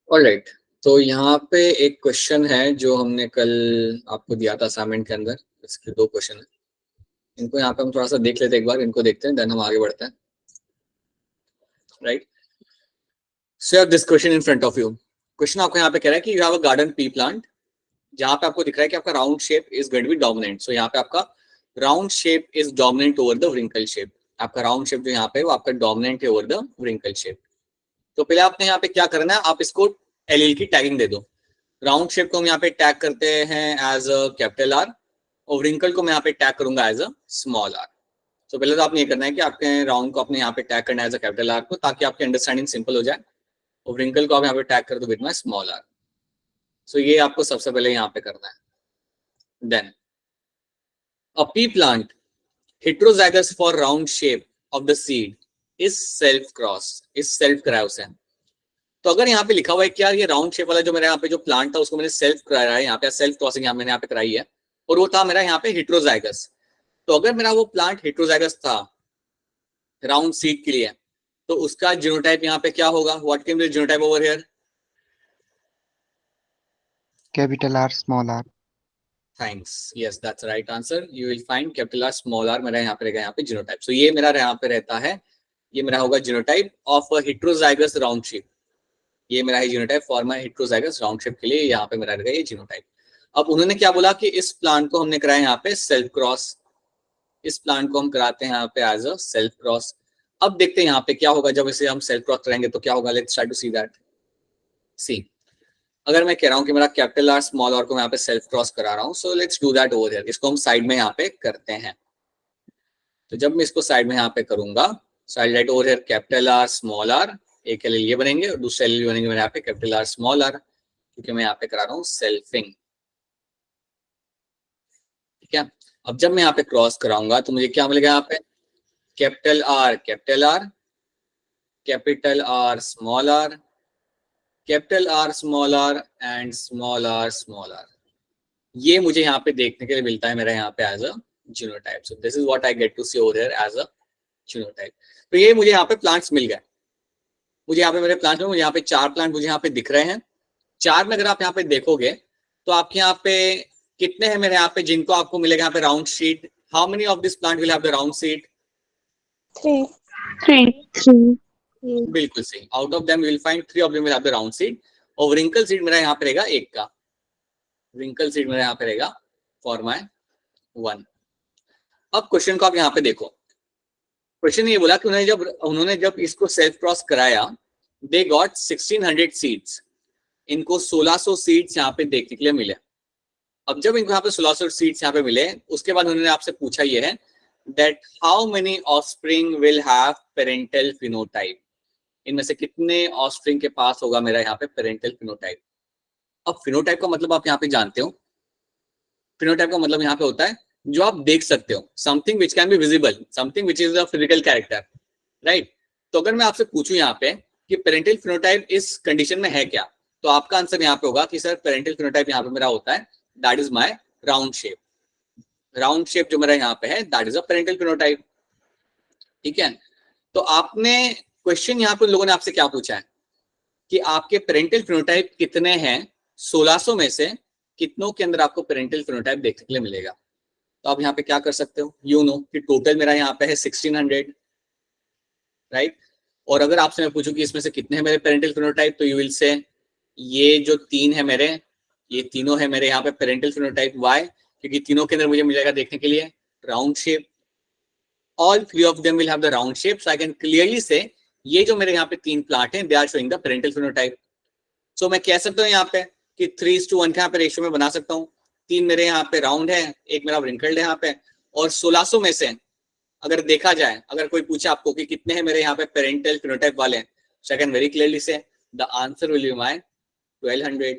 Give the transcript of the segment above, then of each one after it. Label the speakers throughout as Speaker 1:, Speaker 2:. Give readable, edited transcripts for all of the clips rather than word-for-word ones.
Speaker 1: Alright, तो यहाँ पे एक क्वेश्चन है जो हमने कल आपको दिया था असाइनमेंट के अंदर। इसके दो क्वेश्चन है, इनको यहाँ पे हम थोड़ा सा देख लेते हैं, एक बार इनको देखते हैं, देन हम आगे बढ़ते हैं। Right, so this question in front of you. Question आपको यहाँ पे कह रहा है कि you have a garden pea plant, जहाँ पे आपको दिख रहा है कि आपका round shape is going to be dominant. So यहाँ पे आपका round shape is dominant over the wrinkle shape. आपका राउंड शेप जो यहाँ पे वो आपका डोमिनेंट है ओवर द व्रिंकल शेप। तो पहले आपने यहाँ पे क्या करना है, आप इसको एल की टैगिंग दे दो। राउंड शेप को हम यहाँ पे टैग करते हैं एज अ कैपिटल आर, और व्रिंकल को मैं यहाँ पे टैग करूंगा एज अ स्मॉल आर। तो पहले तो आपने ये करना है कि आपके राउंड को अपने यहाँ पे टैग करना है एज अ कैपिटल आर को, ताकि आपकी अंडरस्टैंडिंग सिंपल हो जाए। और व्रिंकल को आप यहाँ पे टैग कर दो with my small R. So ये आपको सबसे पहले यहाँ पे करना है। Then a pea plant heterozygous for round shape of the seed is self cross, is self कराया है। तो अगर यहाँ पे लिखा हुआ है कि यार ये राउंड शेप वाला जो मेरा यहाँ पे जो प्लांट था उसको मैंने सेल्फ कराया है, यहाँ पे सेल्फ क्रॉसिंग मैंने यहाँ पे कराई है, और वो था मेरा यहाँ पे हेट्रोजाइगस। तो अगर मेरा वो प्लांट हेट्रोजाइगस था राउंड सीड के लिए, तो उसका जीनोटाइप यहाँ पे क्या होगा? What can be genotype over here?
Speaker 2: Capital R small R.
Speaker 1: Thanks, yes that's right answer. You will find capital R small R मेरा यहाँ पे रहेगा यहाँ पे जीनोटाइप। सो ये मेरा यहाँ पे रहता है, ये मेरा होगा genotype of heterozygous round shape. ये मेरा है genotype for my heterozygous round shape के लिए, यहाँ पे मेरा रहेगा ये जीनोटाइप। अब उन्होंने क्या बोला कि इस प्लांट को हमने कराया यहाँ पे सेल्फ क्रॉस, इस प्लांट को हम कराते हैं यहाँ पे एज अ सेल्फ क्रॉस। अब देखते हैं यहाँ पे क्या होगा जब इसे हम सेल्फ क्रॉस कराएंगे तो क्या होगा। Let's try to see that. See, अगर मैं कह रहा हूँ कि मेरा कैपिटल आर स्मॉल आर को मैं यहाँ पे सेल्फ क्रॉस करा रहा हूँ, सो let's do that over here. इसको हम साइड में यहाँ पे करते हैं। तो जब मैं इसको साइड में यहाँ पे करूंगा, side right over here capital R small R, एक एल ये बनेंगे और दूसरे एल बनेंगे मेरे यहाँ पे कैपिटल आर स्मॉल आर, क्योंकि मैं यहाँ पे करा रहा हूँ सेल्फिंग। ठीक है, अब जब मैं यहाँ पे क्रॉस कराऊंगा तो मुझे क्या मिलेगा? यहाँ पे capital R capital R small R, capital R small R and small R small R. ये मुझे यहाँ पे देखने के लिए मिलता है मेरा यहाँ पे as a genotype. So this is what I get to see over here as a genotype. तो ये मुझे यहाँ पे प्लांट्स मिल गए। मुझे यहाँ पे मेरे प्लांट में मुझे यहाँ पे 4 प्लांट मुझे यहाँ पे दिख रहे हैं। 4 में अगर आप यहाँ पे देखोगे तो आपके यहाँ पे कितने हैं मेरे यहाँ पे जिनको आपको मिलेगा यहाँ पे round sheet? How many of this plant will have the round sheet?
Speaker 3: 3
Speaker 1: बिल्कुल सही। Out of them you will find 3 of them will have the round sheet. और व्रिंकल सीड मेरा यहाँ पे रहेगा 1 का। व्रिंकल सीड मेरा यहाँ पे रहेगा फॉर माय 1। अब क्वेश्चन को आप यहाँ पे देखो। क्वेश्चन ये बोला कि उन्होंने जब इसको सेल्फ क्रॉस कराया, दे गॉट 1600 सीड्स। इनको 1600 सीड्स यहाँ पे देखने के लिए मिले। अब जब इनको यहाँ पे 1600 सीड्स यहाँ पे मिले, उसके बाद उन्होंने आपसे पूछा ये है that how many offspring will have parental phenotype. इनमें से कितने ऑफस्प्रिंग के पास होगा मेरा यहाँ पे पेरेंटल फिनोटाइप। अब फिनोटाइप का मतलब आप यहाँ पे जानते हो। फिनोटाइप का मतलब यहाँ पे होता है जो आप देख सकते हो, something which can be visible, something which is a physical character, right. तो अगर मैं आपसे पूछूं यहाँ पे कि पेरेंटल फिनोटाइप इस कंडीशन में है क्या, तो आपका आंसर यहाँ पे होगा कि सर पेरेंटल फिनोटाइप यहाँ पे मेरा होता है that is my round shape. Round shape जो मेरा यहाँ पे है that is a parental phenotype. ठीक है, तो आपने क्वेश्चन यहाँ पे लोगों ने आपसे क्या पूछा है कि आपके पेरेंटल फिनोटाइप कितने हैं, 1600 में से कितनों के अंदर आपको पेरेंटल फिनोटाइप देखने के लिए मिलेगा। तो आप यहाँ पे क्या कर सकते हो, यू नो कि टोटल मेरा यहाँ पे है 1600, राइट। और अगर आपसे मैं पूछूं कि इसमें से कितने हैं मेरे पेरेंटल फिनोटाइप, तो यू विल से ये जो 3 है मेरे, ये तीनों है मेरे यहाँ पे पेरेंटल फिनोटाइप। वाई? क्योंकि तीनों के अंदर मुझे मिलेगा देखने के लिए round shape. All 3 of them will have the round shape, so I can clearly say ये जो मेरे यहाँ पे 3 प्लांट हैं they are showing the parental phenotype. So मैं कह सकता हूँ यहाँ पे कि 3:1 के यहाँ पे रेशियो में बना सकता हूँ। 3 मेरे यहाँ पे राउंड है, 1 मेरा व्रिंकल्ड है यहाँ पे। और 1600 में से अगर देखा जाए, अगर कोई पूछे आपको कि कितने हैं मेरे यहाँ पे पेरेंटल फिनोटाइप वाले, सो आई कैन वेरी क्लियरली से the answer will be my 1200।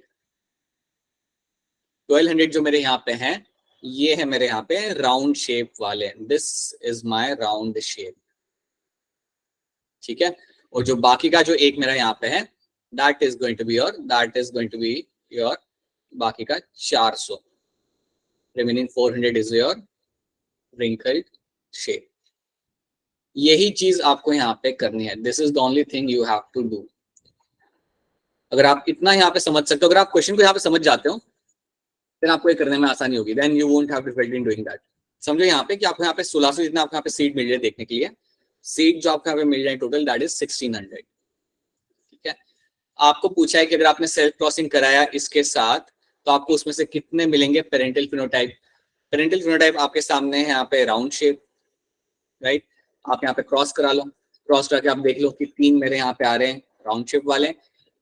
Speaker 1: 1200 जो मेरे यहाँ पे हैं ये है मेरे यहाँ पे राउंड शेप वाले। This is my round shape. ठीक है, और जो बाकी का जो एक मेरा यहाँ पे है that is going to be your बाकी का 400। Remaining 400 is your wrinkled shape. यही चीज आपको यहाँ पे करनी है. This is the only thing you have to do. अगर आप इतना यहाँ पे समझ सकते हो, अगर आप क्वेश्चन को यहाँ पे समझ जाते हो, फिर आपको ये करने में आसानी होगी. Then you won't have difficulty in doing that. समझो यहाँ पे कि आपको यहाँ पे 1600 जितना आपको यहाँ पे सीट मिल रही है देखने के लिए. सीट जो आपको यहाँ पे मिल रहा है टोटल, दैट इज 1600. ठीक है. आपको पूछा है कि अगर आपने सेल्फ क्रॉसिंग कराया इसके साथ, तो आपको उसमें से कितने मिलेंगे पेरेंटल फिनोटाइप. पेरेंटल फिनोटाइप आपके सामने है यहाँ पे राउंड शेप, राइट. आप यहाँ पे क्रॉस करा लो. क्रॉस करके आप देख लो कि 3 मेरे यहाँ पे आ रहे हैं राउंड शेप वाले,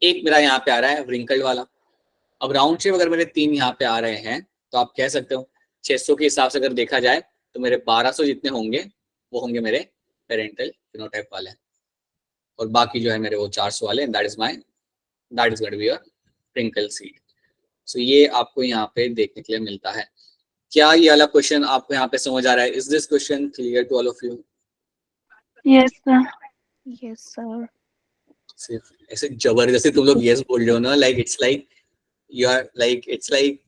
Speaker 1: एक मेरा यहाँ पे आ रहा है व्रिंकल्ड वाला. अब राउंड शेप अगर मेरे 3 यहाँ पे आ रहे हैं, तो आप कह सकते हो 600 के हिसाब से अगर देखा जाए तो मेरे 1200 जितने होंगे वो होंगे मेरे पेरेंटल फिनोटाइप वाले, और बाकी जो है मेरे वो 400 वाले. That is going to be your wrinkle seed. So ये आपको यहाँ पे देखने के लिए मिलता है. क्या ये वाला क्वेश्चन आपको यहाँ पे समझ आ रहा है? Is this question clear to all of you?
Speaker 3: Yes, sir.
Speaker 4: Yes, sir.
Speaker 1: सिर्फ ऐसे जबरदस्ती तुम लोग यस बोल रहे हो ना, like it's like you are like, it's like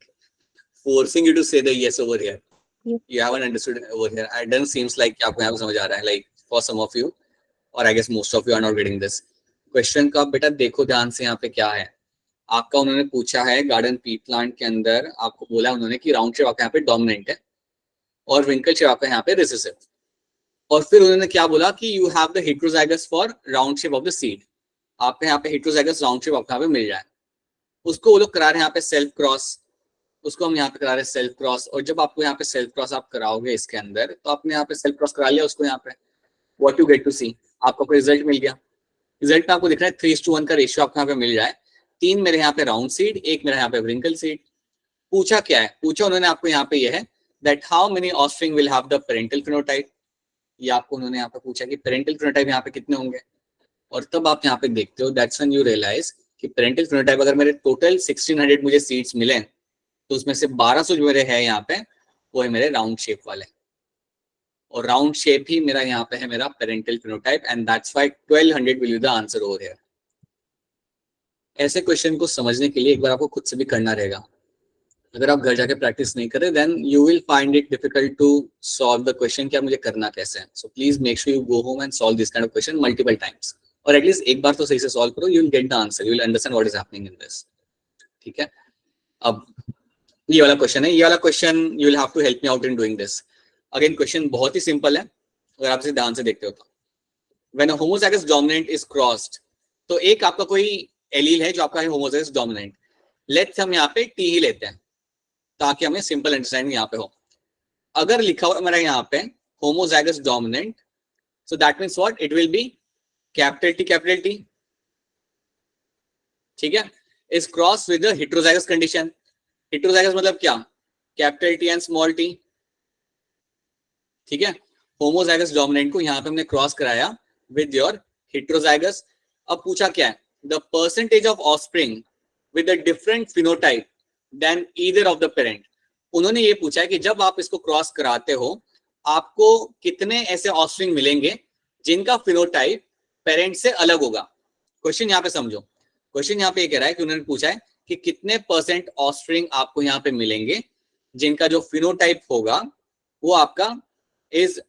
Speaker 1: forcing you to say the yes over here.
Speaker 4: Yep.
Speaker 1: You haven't understood over here. It doesn't seems like कि आपको यहाँ पे समझ आ रहा है, like for some of you, or I guess most of you are not getting this question. का बेटा देखो ध्यान से यहाँ पे क्या है. आपका उन्होंने पूछा है गार्डन पी प्लांट के अंदर, आपको बोला उन्होंने कि राउंड शेप आपका यहाँ पे डोमिनेंट है और विंकल शेप आपका यहाँ पे रिसेसिव. और फिर उन्होंने क्या बोला कि you have the heterozygous for round shape of the seed. आपको यहाँ पे हेट्रोजाइगस राउंड शेप आपको यहाँ पे मिल जाए, उसको वो लोग करा रहे हैं यहाँ पे सेल्फ क्रॉस, उसको हम यहाँ पे करा रहे हैं सेल्फ क्रॉस. और जब आपको यहाँ पे सेल्फ क्रॉस आप कराओगे इसके अंदर, तो आपने यहाँ पे सेल्फ क्रॉस करा लिया उसको. यहाँ पे व्हाट यू गेट टू सी, आपको कोई रिजल्ट मिल गया. रिजल्ट में आपको दिख रहा है 3:1 का रेशियो आपको यहाँ पे मिल जाए. 3 मेरे यहाँ पे राउंड सीड, 1 मेरे यहाँ पे व्रिंकल सीड. पूछा क्या है? पूछा उन्होंने आपको यहाँ पे ये है that how many offspring will have the parental phenotype. ये आपको उन्होंने यहाँ पे पूछा कि पेरेंटल फिनोटाइप यहाँ पे कितने होंगे. और तब आप यहाँ पे देखते हो, दैट्स व्हेन यू रियलाइज कि पेरेंटल फिनोटाइप अगर मेरे टोटल 1600 मुझे सीड्स मिले, तो उसमें से 1200 जो मेरे है यहाँ पे वो है मेरे राउंड शेप वाले, और राउंड शेप ही मेरा यहाँ पे है मेरा parental phenotype. And that's why 1200 will be the answer over here. ऐसे क्वेश्चन को समझने के लिए एक बार आपको खुद से भी करना रहेगा. अगर आप घर जाके प्रैक्टिस नहीं करें, then you will find it difficult to solve the question कि आप मुझे करना कैसे है. So please make sure you go home and solve this kind of question multiple times, और एटलीस्ट एक बार तो सही से सॉल्व करो. You will get the answer, you will understand what is happening in this. ठीक है. अब ये वाला क्वेश्चन है, ये वाला question you will have to help me out in doing this. Again question बहुत ही सिंपल है अगर आप इसे ध्यान से देखते हो तो. When a homozygous dominant is crossed, तो एक आपका कोई एलील है जो आपका है होमोजाइगस डोमिनेंट. लेट्स हम यहाँ पे टी ही लेते हैं ताकि हमें सिंपल अंडरस्टैंडिंग यहाँ पे हो. अगर लिखा हुआ मेरा यहाँ पे homozygous dominant, so that means what, it will B capital T. ठीक है. Is cross with the heterozygous condition. Heterozygous मतलब क्या? Capital T and small T. ठीक है. होमोजाइगस डोमिनेंट को यहाँ पे हमने क्रॉस कराया विद योर हेट्रोजाइगस. अब पूछा क्या है? The percentage of offspring with a different phenotype than either of the parent. उन्होंने ये पूछा है कि जब आप इसको क्रॉस कराते हो आपको कितने ऐसे ऑफस्प्रिंग मिलेंगे जिनका फिनोटाइप पेरेंट से अलग होगा. क्वेश्चन यहाँ पे समझो. क्वेश्चन यहाँ पे ये कह रहा है कि उन्होंने पूछा है कि कितने परसेंट ऑफस्प्रिंग आपको यहाँ पे मिलेंगे जिनका जो फिनोटाइप होगा वो आपका is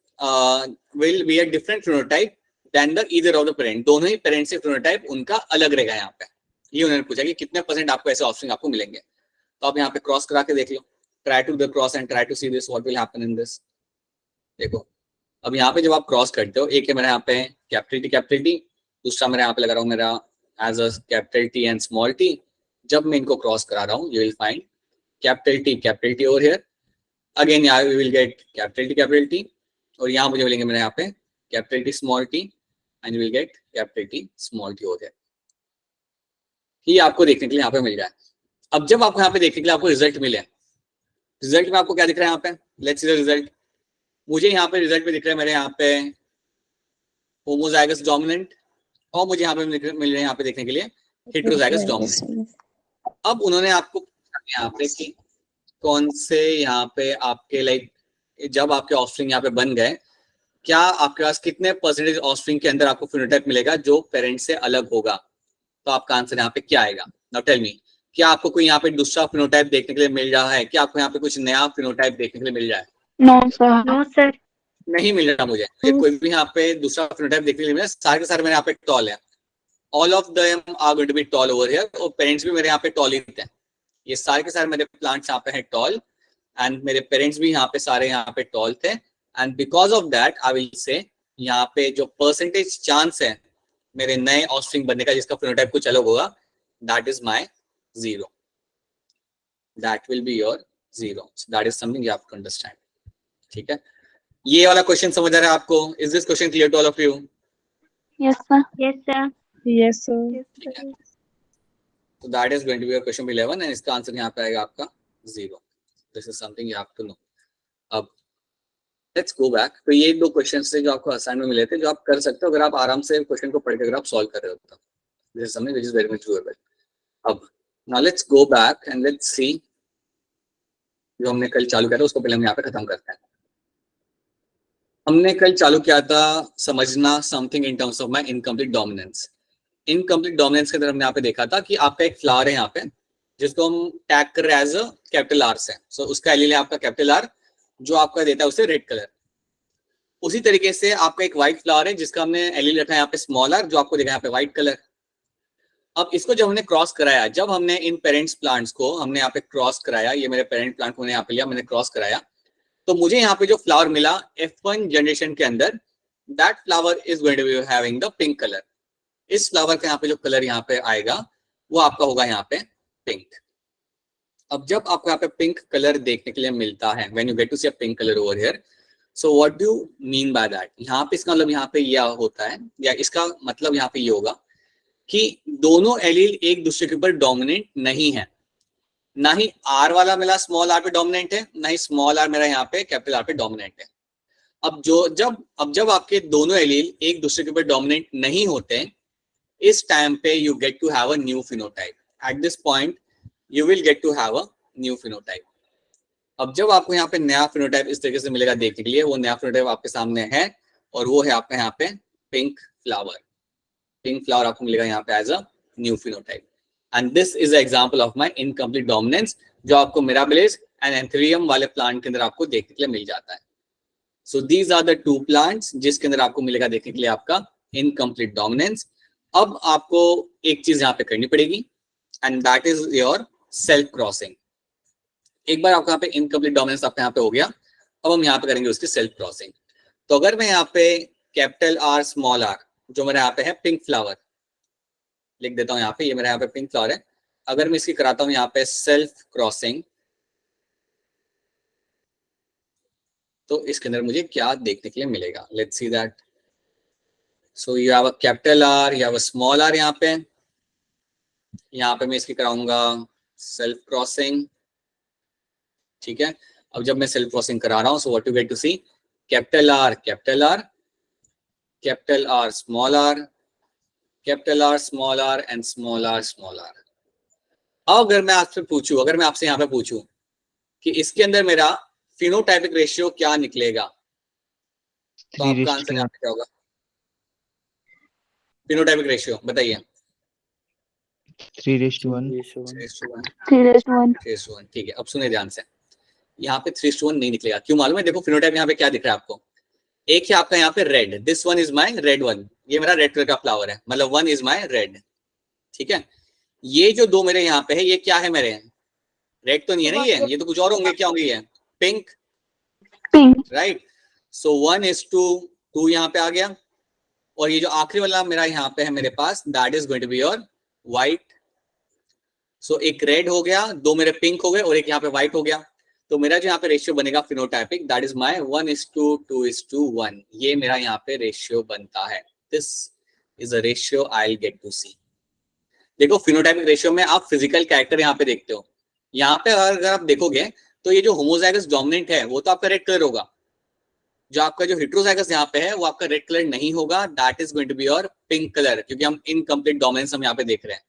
Speaker 1: will be a different phenotype than the either of the parent. दोनों ही पेरेंट से फिनोटाइप उनका अलग रहेगा यहाँ पे. ये उन्होंने पूछा कि कितने परसेंट आपको ऐसे ऑफस्प्रिंग आपको मिलेंगे. तो आप यहाँ पे क्रॉस करा के देख लो. Try to the cross and try to see this what will happen in this. देखो अब यहाँ पे जब आप क्रॉस करते हो, एक है मेरा यहाँ पे कैपिटल टी, दूसरा मेरा यहाँ पे लगा रहा हूँ मेरा as a capital T and small T. जब मैं इनको क्रॉस करा रहा हूँ, you will find capital T over here. Again यहाँ we will get capital T, और यहाँ मुझे मिलेंगे मेरे यहाँ पे capital T small T, and you will get capital T small T over here. ये आपको देखने के लिए यहाँ पे मिल जाए. अब जब आपको यहाँ पे देखने के लिए आपको रिजल्ट मिले, रिजल्ट में आपको क्या दिख रहा है यहाँ पे? Let's see the result. मुझे यहाँ पे रिजल्ट में दिख रहा है मेरे यहाँ पे होमोजाइगस डोमिनेंट, और मुझे यहाँ पे मिल रहे हैं यहाँ पे देखने के लिए हेट्रोजाइगस डोमिनेंट. अब उन्होंने आपको यहाँ पे कि कौन से यहाँ पे आपके लाइक जब आपके ऑफस्प्रिंग यहाँ पे बन गए, क्या आपके पास कितने परसेंटेज ऑफस्प्रिंग के अंदर आपको फिनोटाइप मिलेगा जो पेरेंट से अलग होगा. तो आपका आंसर यहाँ पे क्या आएगा? नाउ टेल मी, क्या आपको कोई यहाँ पे दूसरा फिनोटाइप देखने के लिए मिल रहा है? क्या आपको यहाँ पे कुछ नया फिनोटाइप देखने के लिए मिल रहा है?
Speaker 3: No, sir.
Speaker 4: No, sir.
Speaker 1: नहीं मिल रहा मुझे कोई भी यहाँ पे दूसरा फिनोटाइप देखने के लिए मिला, सारे के सारे मेरे यहाँ पे टॉल है, all of them are going to be tall over here, और पेरेंट्स भी मेरे यहाँ पे टॉल ही थे, ये सारे के सारे मेरे प्लांट्स यहाँ पे हैं टॉल, एंड मेरे पेरेंट्स भी यहाँ पे सारे यहाँ पे टॉल थे, and because of that I will say यहाँ पे जो परसेंटेज चांस है मेरे नए ऑफस्प्रिंग बनने का जिसका फिनोटाइप कुछ अलग होगा, that is my 0, that will be your 0, that is something you have to understand. ठीक है, ये वाला क्वेश्चन समझ आ रहा है आपको? Is this question clear to all of you?
Speaker 3: Yes, sir.
Speaker 4: Yes, sir.
Speaker 5: Yes, sir.
Speaker 4: Yes, sir.
Speaker 1: So that is going to be your question 11 and इसका आंसर यहाँ पे आएगा आपका 0. This is something you have to know. अब let's go back. तो ये 2 questions थे जो आपको असाइनमेंट में मिले थे, जो आप कर सकते हो अगर आप आराम से क्वेश्चन को पढ़ के अगर आप सॉल्व कर रहे हो तो. This is something which is very much doable. अब now let's go back and let's see जो हमने कल चालू किया था उसको पहले हम यहाँ पे खत्म करते हैं. हमने कल चालू किया था समझना something in terms of my incomplete dominance. Incomplete dominance के अंदर हमने यहाँ पे देखा था कि आपका एक फ्लावर है यहाँ पे जिसको हम टैग कर रहे हैं एज अ कैपिटल आर से. सो उसका एलील है आपका कैपिटल आर जो आपका देता है उसे रेड कलर. उसी तरीके से आपका एक व्हाइट फ्लावर है जिसका हमने एलील रखा है यहाँ पे स्मॉल आर जो आपको देगा यहाँ पे व्हाइट कलर. अब इसको जब हमने क्रॉस कराया, जब हमने इन पेरेंट्स प्लांट्स को हमने यहाँ पे क्रॉस कराया, ये मेरे पेरेंट प्लांट को मैंने यहाँ पे लिया, मैंने क्रॉस कराया, तो मुझे यहाँ पे जो फ्लावर मिला F1 जनरेशन के अंदर, that flower is going to be having the pink colour. इस फ्लावर का यहाँ पे जो कलर यहाँ पे आएगा वो आपका होगा यहाँ पे पिंक. अब जब आपको यहाँ पे पिंक कलर देखने के लिए मिलता है, when you get to see a pink colour over here, so what do you mean by that? यहाँ पे इसका मतलब यहाँ पे यह होता है, या इसका मतलब यहाँ पे ये होगा कि दोनों एलील एक दूसरे के ऊपर डोमिनेंट नहीं है. ना ही आर वाला मेरा स्मॉल आर पे डोमिनेंट है, ना ही स्मॉल आर मेरा यहाँ पे कैपिटल आर पे डोमिनेंट है. अब जब आपके दोनों एलील एक दूसरे के ऊपर डोमिनेंट नहीं होते, इस टाइम पे you get to have a new phenotype. At this point you will get to have a new phenotype. अब जब आपको यहाँ पे नया फिनोटाइप इस तरीके से मिलेगा देखने के लिए, वो नया फिनोटाइप आपके सामने है और वो है आपका यहाँ पे पिंक फ्लावर. पिंक फ्लावर आपको मिलेगा यहाँ पे as a new phenotype. And this is example of my incomplete dominance जो आपको मिराबिलिस एंड एंथेरियम वाले प्लांट के अंदर आपको देखने के लिए मिल जाता है. So these are the 2 plants जिसके अंदर आपको मिलेगा देखने के लिए आपका इनकम्प्लीट डोमिनेंस. अब आपको एक चीज यहाँ पे करनी पड़ेगी and that is your self crossing. एक बार आपका यहाँ पे इनकम्प्लीट डोमिनेंस आपका यहाँ पे हो गया, अब हम यहाँ पे करेंगे उसकी सेल्फ क्रॉसिंग. तो अगर मैं यहाँ पे कैपिटल आर स्मॉल आर जो मेरा यहाँ पे है पिंक फ्लावर लिख देता हूँ यहाँ पे, ये मेरा यहाँ पे पिंक फ्लावर है. अगर मैं इसकी कराता हूँ यहाँ पे सेल्फ क्रॉसिंग, तो इसके अंदर मुझे क्या देखने के लिए मिलेगा? Let's see that. So you have a capital R, you have a small R. यहाँ पे मैं इसकी कराऊंगा सेल्फ क्रॉसिंग. ठीक है, अब जब मैं सेल्फ क्रॉसिंग करा रहा हूँ, so what you get to see, capital R capital R, capital R small R, capital R small R and small R small R. अब अगर मैं आपसे यहाँ पे पूछूं कि इसके अंदर मेरा फिनोटाइपिक रेशियो क्या निकलेगा, तो आपका आंसर यहाँ पे क्या होगा? फिनोटाइपिक रेशियो बताइए.
Speaker 2: 3:1.
Speaker 3: 3:1.
Speaker 1: ठीक है, अब सुने ध्यान से. यहाँ पे 3:1 नहीं निकलेगा. क्यों मालूम है? देखो फिनोटाइप यहाँ पे क्या दिख रहा है आपको. एक है आपका यहाँ पे red, this one is my red one, ये मेरा रेड कलर का फ्लावर है, मतलब 1 इज माई रेड. ठीक है, ये जो 2 मेरे यहाँ पे है ये क्या है? मेरे रेड तो नहीं है ना, ये तो कुछ और होंगे. क्या होंगे ये? Pink. Right. So 1 is to 2 यहाँ पे आ गया, और ये जो आखिरी वाला मेरा यहाँ पे है मेरे पास, that is going to be your white. So एक रेड हो गया, 2 मेरे पिंक हो गए और एक यहाँ पे व्हाइट हो गया. तो मेरा जो यहाँ पे रेशियो बनेगा phenotypic, that is my 1 is to 2 is to 1. ये मेरा यहाँ पे रेशियो बनता है. This is a ratio I will get to see. देखो फिनोटाइपिक रेशियो में आप फिजिकल कैरेक्टर यहाँ पे देखते हो. यहाँ पे अगर आप देखोगे तो ये जो होमोजाइगस डोमिनेंट है वो तो आपका रेड कलर होगा, जो आपका जो हेटेरोजाइगस यहाँ पे है वो आपका रेड कलर नहीं होगा, that is going to be your pink colour, क्योंकि हम इनकम्प्लीट डोमिनेंस हम यहाँ पे देख रहे हैं.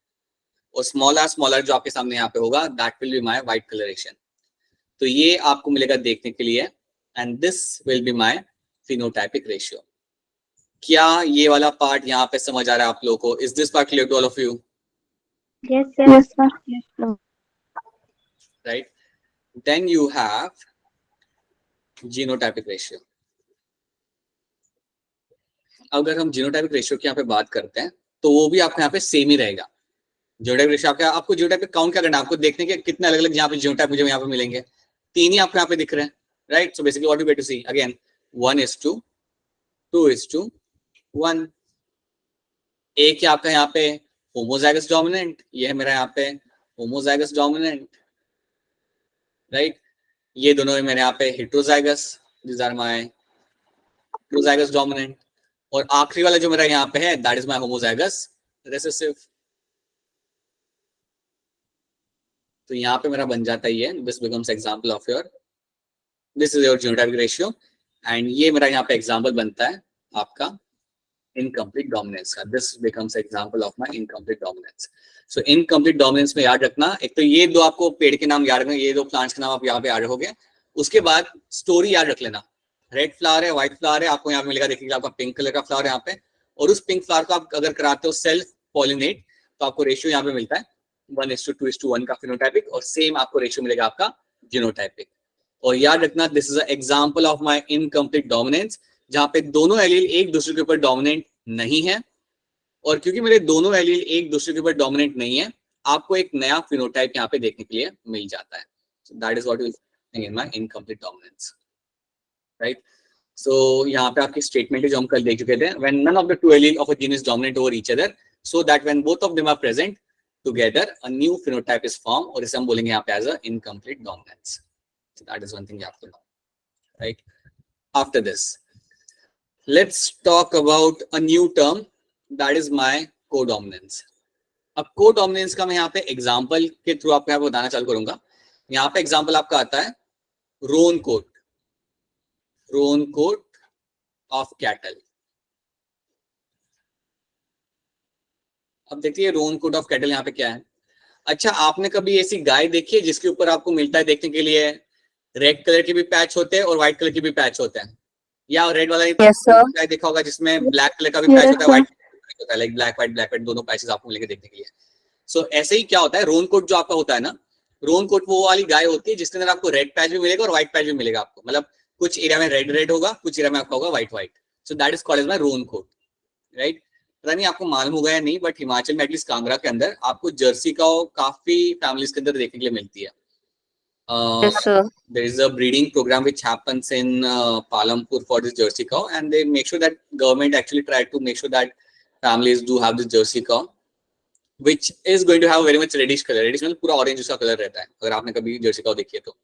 Speaker 1: और स्मॉलर जो आपके सामने यहाँ पे होगा, that will be my white colouration. तो ये आपको मिलेगा देखने के लिए, and this will be my phenotypic ratio. क्या ये वाला पार्ट यहाँ पे समझ आ रहा है आप लोगों को? Is this part clear to all of you?
Speaker 4: Yes, sir.
Speaker 3: Yes, sir. Yes, sir.
Speaker 1: Right. Then you have genotypic ratio. अगर हम जीनोटाइपिक रेशियो की यहाँ पे बात करते हैं तो वो भी आपको यहाँ पे सेम ही रहेगा। जीनोटाइपिक रेशियो आपको जीनोटाइपिक काउंट क्या करना है, आपको देखने के कितने अलग अलग यहाँ पे जीनोटाइप मुझे यहाँ पे मिलेंगे, 3 ही आपको यहाँ पे दिख रहे हैं, right. So basically what you get to see again 1:2, 2:1। एक क्या आपका यहाँ पे होमोजाइगस डोमिनेंट, ये है मेरा यहाँ पे होमोजाइगस डोमिनेंट, राइट। ये दोनों है मेरे यहाँ पे heterozygous, this are my heterozygous dominant. और आखिरी वाला जो मेरा यहाँ पे है that is my homozygous recessive. तो यहाँ पे मेरा बन जाता ही है, this becomes example of your, this is your genotypic ratio and ये मेरा यहाँ पे एग्जांपल बनता है आपका इनकम्प्लीट डोमिनेंस का। This becomes example of my incomplete dominance. So incomplete dominance में याद रखना, एक तो ये दो आपको पेड़ के नाम याद रखना, ये दो प्लांट्स के नाम आप यहाँ पे याद रखोगे। उसके बाद स्टोरी याद रख लेना, रेड फ्लावर है, व्हाइट फ्लावर है, आपको यहाँ पे मिलेगा, देखिए आपका पिंक कलर का फ्लावर यहाँ पे, और उस पिंक फ्लावर को आप अगर कराते हो सेल्फ पॉलिनेट तो आपको रेशियो यहाँ पे मिलता है 1:2:1 का फिनोटाइपिक, और सेम आपको रेशियो मिलेगा आपका जीनोटाइपिक। और याद रखना this is a example of my incomplete dominance, जहां पे दोनों एलील एक दूसरे के ऊपर डोमिनेंट नहीं है, और क्योंकि मेरे दोनों एलील एक दूसरे के ऊपर डोमिनेंट नहीं है, आपको एक नया फिनोटाइप यहाँ पे देखने के लिए मिल जाता है। So that is what you think in my incomplete dominance, right. So यहाँ पे आपकी स्टेटमेंट है जो हम कल देख चुके थे, when none of the two allele of a gene is dominant over each other so that when both of them are present together a new phenotype is form, और इसे हम बोलेंगे यहाँ पे as a incomplete dominance. So that is one thing you have to know, right? After this, let's talk about a new term that is my codominance. अब codominance का मैं यहाँ पे एग्जाम्पल के थ्रू आपको यहाँ पे बताना चालू करूंगा। यहाँ पे एग्जाम्पल आपका आता है रोन कोट ऑफ कैटल। अब देखिए रोन कोट ऑफ कैटल यहाँ पे क्या है। अच्छा, आपने कभी ऐसी गाय देखी है जिसके ऊपर आपको मिलता है देखने के लिए रेड कलर के भी पैच होते हैं और व्हाइट कलर के भी पैच होते हैं, या रेड वाला गाय देखा होगा जिसमें ब्लैक कलर का भी पैच होता है, व्हाइट होता है, लाइक ब्लैक व्हाइट दोनों पैचेस आपको मिलेंगे देखने के लिए। सो ऐसे ही क्या होता है, रोन कोट जो आपका होता है ना, रोन कोट वो वाली गाय होती है जिसके अंदर आपको रेड पैच भी मिलेगा और व्हाइट पैच भी मिलेगा आपको, मतलब कुछ एरिया में रेड होगा, कुछ एरिया में आपका होगा white. So that is called as my roan coat, right. पता नहीं आपको मालूम होगा या नहीं, बट हिमाचल में एटलीस्ट कांगड़ा के अंदर आपको जर्सी काऊ काफी फैमिलीज के अंदर देखने के लिए मिलती है।
Speaker 3: Yes, sir.
Speaker 1: There is a breeding program which happens in Palampur for this Jersey cow, and they make sure that government actually try to make sure that families do have this Jersey cow, which is going to have very much reddish color. Reddish मतलब पूरा orange उसका colour रहता है, अगर आपने कभी Jersey काऊ देखी है तो।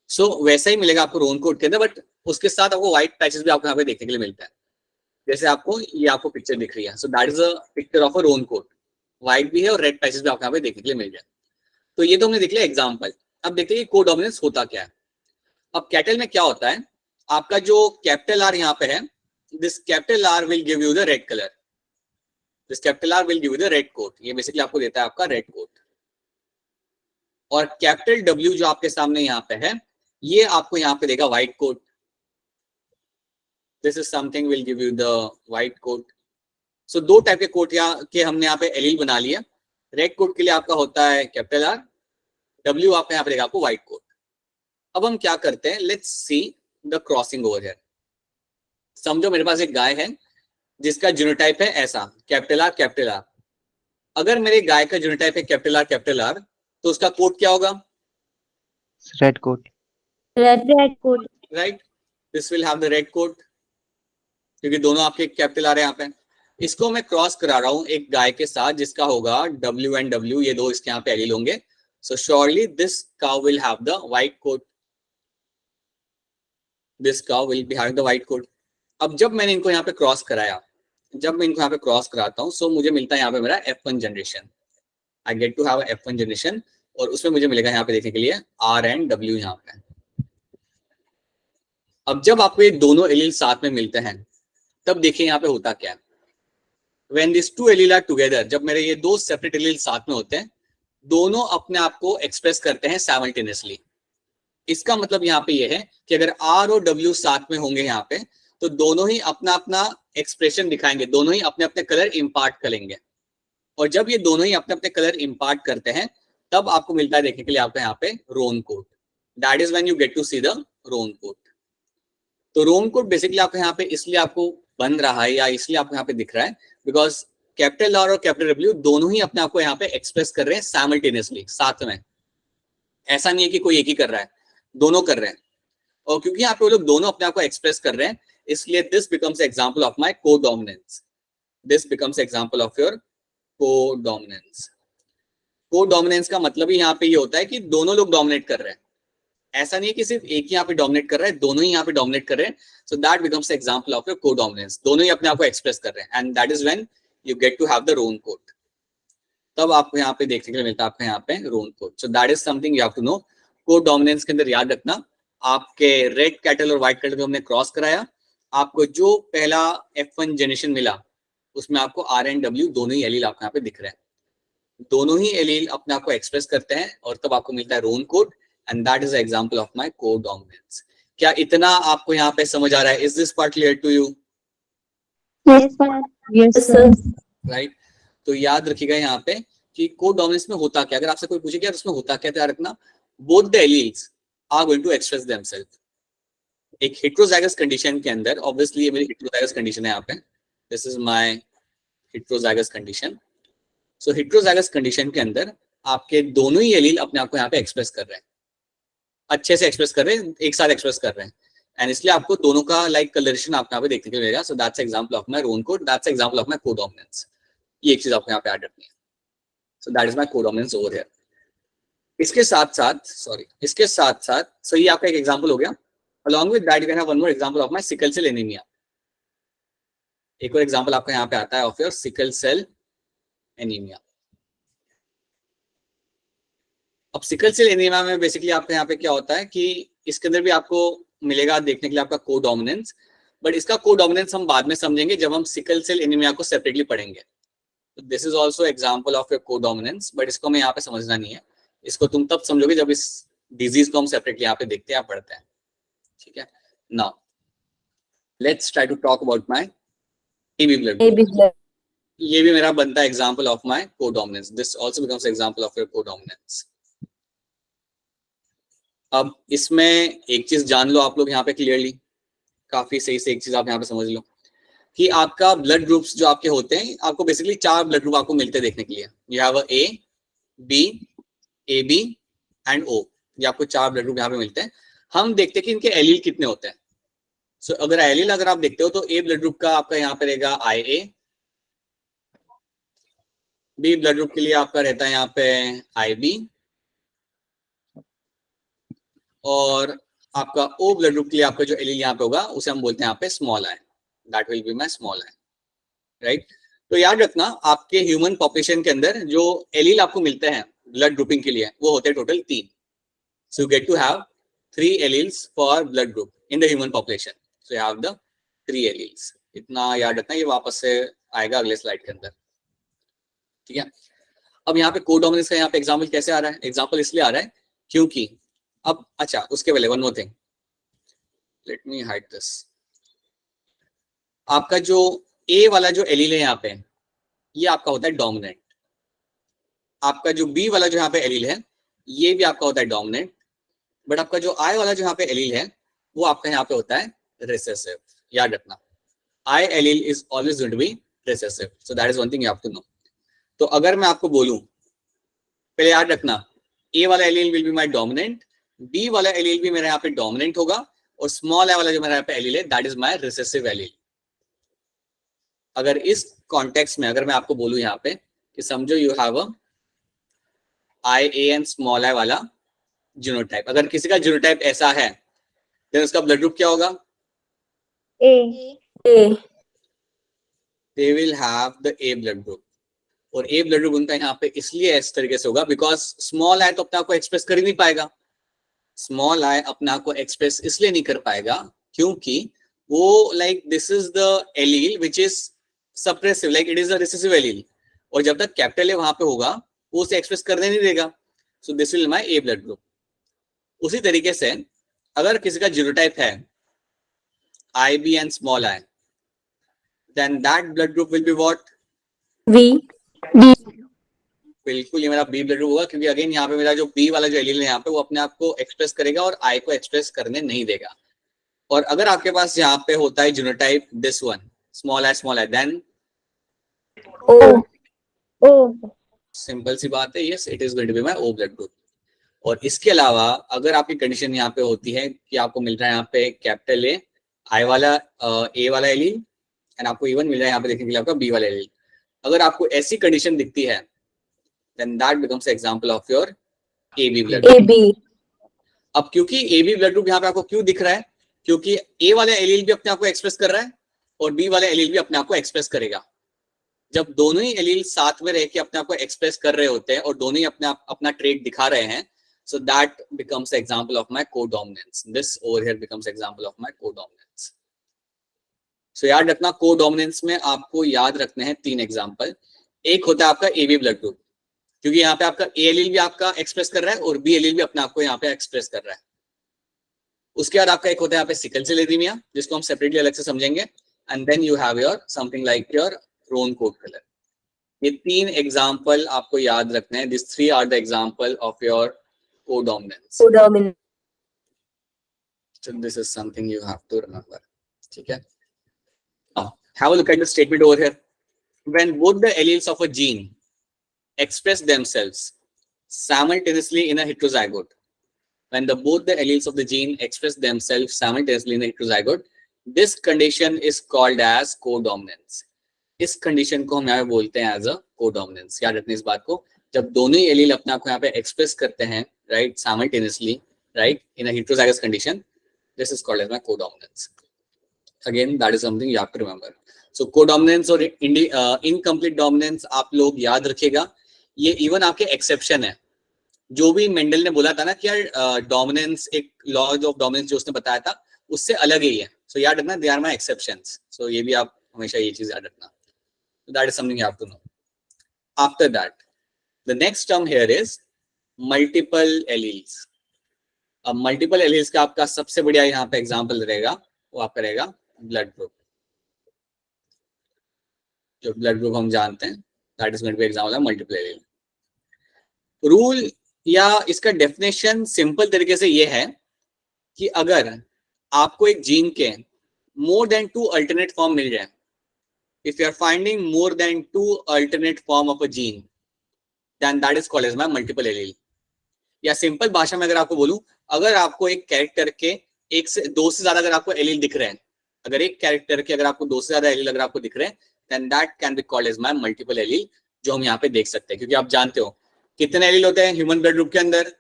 Speaker 1: सो वैसा ही मिलेगा आपको रोन कोट के अंदर, बट उसके साथ आपको व्हाइट पैचेस भी आपको यहाँ पे देखने के लिए मिलता है। जैसे आपको ये आपको पिक्चर दिख रही है, so that is a picture of a roan coat, white भी है और रेड पैचेस भी आपको यहाँ पे देखने के लिए मिल जाए। तो ये तो हमने देख लिया एग्जाम्पल। अब देखते हैं कोडोमिनेंस होता क्या है। अब कैटल में क्या होता है, आपका जो कैपिटल आर यहाँ पे है, this capital R will give you the red colour, this capital R will give you the red coat, ये बेसिकली आपको देता है आपका रेड कोट। और कैपिटल डब्ल्यू जो आपके सामने यहाँ पे है, ये आपको यहाँ पे देगा white coat, this is something will give you the white coat. So दो टाइप के कोट के हमने यहाँ पे एलील बना लिया। रेड कोट के लिए आपका होता है कैपिटल आर, डब्ल्यू आपका यहाँ पे देगा आपको व्हाइट कोट। अब हम क्या करते हैं, let's see the crossing over here. समझो मेरे पास एक गाय है जिसका जीनोटाइप है ऐसा कैपिटल आर। अगर मेरे गाय का जीनोटाइप है कैपिटल आर तो उसका कोट क्या होगा,
Speaker 2: red coat.
Speaker 3: Red coat.
Speaker 1: Right, this will have the red coat, क्योंकि दोनों आपके कैपिटल आर है यहाँ पे। इसको मैं क्रॉस करा रहा हूँ एक गाय के साथ जिसका होगा डब्ल्यू एंड डब्ल्यू, ये दो इसके यहाँ पे एलील होंगे। So surely this cow will have the white coat. This cow will be having the white coat. अब जब मैंने इनको यहाँ पे क्रॉस कराया, जब मैं इनको यहाँ पे क्रॉस कराता हूँ, सो मुझे मिलता है यहाँ पे मेरा F1 generation. I get to have F1 generation, और उसमें मुझे मिलेगा यहाँ पे देखने के लिए R एंड W यहाँ पे। अब जब आपको ये दोनों एलील साथ में मिलते हैं, तब देखिए यहाँ पे होता क्या है। When these two allele are together, जब मेरे ये दो सेपरेट एलील साथ में होते हैं, दोनों अपने आप को एक्सप्रेस करते हैं साइमल्टेनियसली। इसका मतलब यहाँ पे ये है कि अगर आर और डब्ल्यू साथ में होंगे यहाँ पे, तो दोनों ही अपना अपना एक्सप्रेशन दिखाएंगे, दोनों ही अपने अपने कलर इम्पार्ट करेंगे। और जब ये दोनों ही अपने अपने कलर इम्पार्ट करते हैं, तब आपको मिलता है देखने के लिए आपका यहाँ पे roan coat. That is when you get to see the roan coat. तो रोन कोट बेसिकली आपको यहाँ पे इसलिए आपको बन रहा है, या इसलिए आपको यहाँ पे दिख रहा है बिकॉज कैपिटल आर और कैपिटल डब्ल्यू दोनों ही अपने आप को यहाँ पे एक्सप्रेस कर रहे हैं साइमल्टेनियसली, साथ में। ऐसा नहीं है कि कोई एक ही कर रहा है, दोनों कर रहे हैं। और क्योंकि यहाँ पे वो लोग दोनों अपने आप को एक्सप्रेस कर रहे हैं, इसलिए this becomes example of my codominance. This becomes example of your codominance. Codominance का मतलब ही यहाँ पे ये होता है कि दोनों लोग डोमिनेट कर रहे हैं। ऐसा नहीं है कि सिर्फ एक ही यहाँ पे डोमिनेट कर रहा है, दोनों ही यहाँ पे डोमिनेट कर रहे हैं। So that becomes example of your codominance. दोनों ही अपने आप को एक्सप्रेस कर रहे हैं, and that is when you get to have the roan coat. तब आपको यहाँ पे देखने के लिए मिलता है आपको यहाँ पे roan coat. So that is something you have to know. Codominance के अंदर याद रखना, आपके रेड कैटल और व्हाइट कैटल को हमने क्रॉस कराया, आपको जो पहला F1 जनरेशन मिला उसमें आपको R एंड W दोनों ही एलील आपको यहाँ पे दिख रहे हैं। दोनों ही एलील अपने आप को एक्सप्रेस करते हैं और तब आपको मिलता है roan coat, and that is example of my codominance. क्या इतना आपको यहाँ पे समझ आ रहा है? Is this part clear to you?
Speaker 3: Yes, sir.
Speaker 1: Right. तो याद रखिएगा यहाँ पे कि कोडोमिनेंस में होता क्या। अगर आपसे कोई पूछे कि यार उसमें होता क्या, तो याद रखना both the alleles are going to express themselves. एक हेटेरोजाइगस कंडीशन के अंदर, ऑब्वियसली ये मेरी हेटेरोजाइगस कंडीशन है यहाँ पे, this is my heterozygous condition. So heterozygous condition के अंदर आपके दोनों ही एलील अपने आप को यहाँ पे एक्सप्रेस कर रहे हैं, अच्छे से एक्सप्रेस कर रहे हैं, एक साथ एक्सप्रेस कर रहे हैं, एंड इसलिए आपको दोनों का लाइक कलरेशन आपको यहाँ पे देखने को मिलेगा। So that's example of my roan coat, that's example of my codominance. ये एक चीज आपको यहाँ पे ऐड रखनी है। So that is my codominance over here. इसके साथ साथ सो ये आपका एक एग्जांपल हो गया। Along with that, you can have one more example of my sickle cell anemia. एक और एग्जांपल आपका यहाँ पे आता है of your sickle cell anaemia. अब सिकल सेल एनीमिया में बेसिकली आपके यहाँ पे क्या होता है कि इसके अंदर भी आपको मिलेगा देखने के लिए आपका कोडोमिनेंस, बट इसका कोडोमिनेंस हम बाद में समझेंगे जब हम सिकल सेल एनीमिया को सेपरेटली पढ़ेंगे। This is also example of your codominance, but इसको हमें यहाँ पे समझना नहीं है। इसको तुम तब समझोगे जब इस डिजीज को हम सेपरेटली यहाँ पे देखते हैं, पढ़ते हैं। ठीक है, now let's try to talk about my AB blood. ये भी मेरा बनता है example of my codominance. This also becomes example of your codominance. अब इसमें एक चीज जान लो आप लोग यहाँ पे क्लियरली, काफी सही से एक चीज आप यहाँ पे समझ लो कि आपका ब्लड ग्रुप्स जो आपके होते हैं, आपको बेसिकली 4 ब्लड ग्रुप आपको मिलते हैं देखने के लिए। You have A, B, AB and O। ये आपको 4 ब्लड ग्रुप यहाँ पे मिलते हैं। हम देखते हैं कि इनके एलील कितने होते हैं। सो अगर एलील अगर आप देखते हो तो A ब्लड ग्रुप का आपका यहाँ पे रहेगा IA, B ब्लड ग्रुप के लिए आपका रहता है यहाँ पे IB, और आपका O ब्लड ग्रुप के लिए आपका जो एलील यहाँ पे होगा उसे हम बोलते हैं यहाँ पे small I. That will be my small I, right. तो याद रखना आपके ह्यूमन पॉपुलेशन के अंदर जो एलील आपको मिलते हैं ब्लड ग्रुपिंग के लिए वो होते हैं total 3। So you get to have 3 alleles for blood group in the human population. So you have the 3 alleles. इतना याद रखना, ये वापस से आएगा अगले स्लाइड के अंदर। ठीक है, अब यहाँ पे कोडोमिनेंस का यहाँ पे एग्जांपल कैसे आ रहा है? एग्जांपल इसलिए आ रहा है क्योंकि अब अच्छा उसके पहले one more thing, let me hide this. आपका जो A वाला जो एलील है यहाँ पे, ये आपका होता है डोमिनेंट। आपका जो B वाला जो यहाँ पे एलील है ये भी आपका होता है डोमिनेंट, बट आपका जो I वाला जो यहाँ पे एलील है वो आपका यहाँ पे होता है रिसेसिव। याद रखना I allele is always going to be recessive. So that is one thing you have to know. तो अगर मैं आपको बोलूं, पहले याद रखना A वाला allele will be my dominant, B वाला एलील भी मेरा यहाँ पे डोमिनेंट होगा, और स्मॉल I वाला जो मेरा यहाँ पे एलील है that is my recessive allele. अगर इस कॉन्टेक्स्ट में अगर मैं आपको बोलूं यहाँ पे कि समझो you have a IA and small I वाला जीनोटाइप, अगर किसी का जीनोटाइप ऐसा है देन उसका ब्लड ग्रुप क्या होगा? They will have the A blood group. और A ब्लड ग्रुप उनका यहाँ पे इसलिए इस तरीके से होगा बिकॉज स्मॉल I तो अपने आप को एक्सप्रेस कर ही नहीं पाएगा। स्मॉल I अपने आप को एक्सप्रेस इसलिए नहीं कर पाएगा क्योंकि वो like this is the allele which is suppressive, like it is a recessive allele, और जब तक कैपिटल A वहां पे होगा वो उसे एक्सप्रेस करने नहीं देगा। So this will my A blood group. उसी तरीके से अगर किसी का जीनोटाइप है IB and small I, then that blood group will be what?
Speaker 3: V.
Speaker 1: बिल्कुल ये मेरा B ब्लड ग्रुप होगा, क्योंकि अगेन यहाँ पे मेरा जो B वाला जो एलील है यहाँ पे वो अपने आप को एक्सप्रेस करेगा और I को एक्सप्रेस करने नहीं देगा। और अगर आपके पास यहाँ पे होता है genotype this one, small I, then
Speaker 3: O. O.
Speaker 1: Simple सी बात है, yes it is going to be my O blood group. और इसके अलावा अगर आपकी कंडीशन यहाँ पे होती है कि आपको मिल रहा है यहाँ पे कैपिटल ए आई वाला ए वाला एलील एंड आपको इवन मिल रहा है यहाँ पे देखने के लिए आपका बी वाला एलील, अगर आपको ऐसी कंडीशन दिखती है then that becomes example of your AB blood group.
Speaker 3: AB.
Speaker 1: अब क्योंकि AB ब्लड ग्रुप यहाँ पे आपको क्यों दिख रहा है, क्योंकि ए वाला एलील भी अपने आप को एक्सप्रेस कर रहा है और बी वाला एलील भी अपने आप को एक्सप्रेस करेगा। जब दोनों ही एलील साथ में रह के अपने आप को एक्सप्रेस कर रहे होते हैं और दोनों ही अपने आप अपना ट्रेट दिखा रहे हैं, so that becomes the example of my codominance. This over here becomes example of my codominance. So याद रखना कोडोमिनेंस में आपको याद रखने हैं 3 एग्जांपल। एक होता है आपका AB ब्लड ग्रुप, क्योंकि यहाँ पे आपका A एलील भी आपका एक्सप्रेस कर रहा है और B एलील भी अपने आप को यहाँ पे एक्सप्रेस कर रहा है। उसके बाद आपका एक होता है यहाँ पे सिकल सेल एनीमिया, जिसको हम सेपरेटली अलग से समझेंगे, and then you have your something like your roan coat colour. ये 3 एग्जांपल आपको याद रखने हैं। This 3 are the example of your codominance.
Speaker 3: Codominant.
Speaker 1: So this is something you have to remember. ठीक है? Now, have a look at the statement over here. When both the alleles of a gene express themselves simultaneously in a heterozygote, when both the alleles of the gene express themselves simultaneously in a heterozygote, this condition is called as codominance. इस condition को हम यहाँ पे बोलते हैं as a codominance. याद रखना इस बात को, जब दोनों ही एलील अपने आप को यहाँ पे एक्सप्रेस करते हैं right simultaneously right in a heterozygous condition, this is called as my codominance. Again that is something you have to remember. So codominance और इनकम्प्लीट डोमिनेंस आप लोग याद रखिएगा, ये इवन आपके एक्सेप्शन है। जो भी मेंडल ने बोला था ना कि यार डोमिनेंस एक लॉज ऑफ डोमिनेंस जो उसने बताया था उससे अलग ही है, सो याद रखना दे आर माय एक्सेप्शंस। सो ये भी आप हमेशा ये चीज याद रखना। That is something you have to know. After that, the next term here is multiple alleles. अब multiple alleles का आपका सबसे बढ़िया यहाँ पे एग्जाम्पल रहेगा, वो आपका रहेगा ब्लड ग्रुप। जो ब्लड ग्रुप हम जानते हैं that is going to be example of multiple allele. Rule या इसका डेफिनेशन सिंपल तरीके से ये है कि अगर आपको एक जीन के मोर देन 2 अल्टरनेट फॉर्म मिल जाए, if you are finding more than 2 alternate form of a gene, then that is called as my multiple allele. या सिंपल भाषा में अगर आपको बोलूं, अगर आपको एक कैरेक्टर के एक से 2 से ज्यादा अगर आपको एलील दिख रहे हैं, अगर एक कैरेक्टर के अगर आपको 2 से ज्यादा एलील अगर आपको दिख रहे हैं, then that can be called as my multiple allele, जो हम यहाँ पे देख सकते हैं। क्योंकि आप जानते हो कितने एलील होते हैं ह्यूमन ब्लड ग्रुप के अंदर?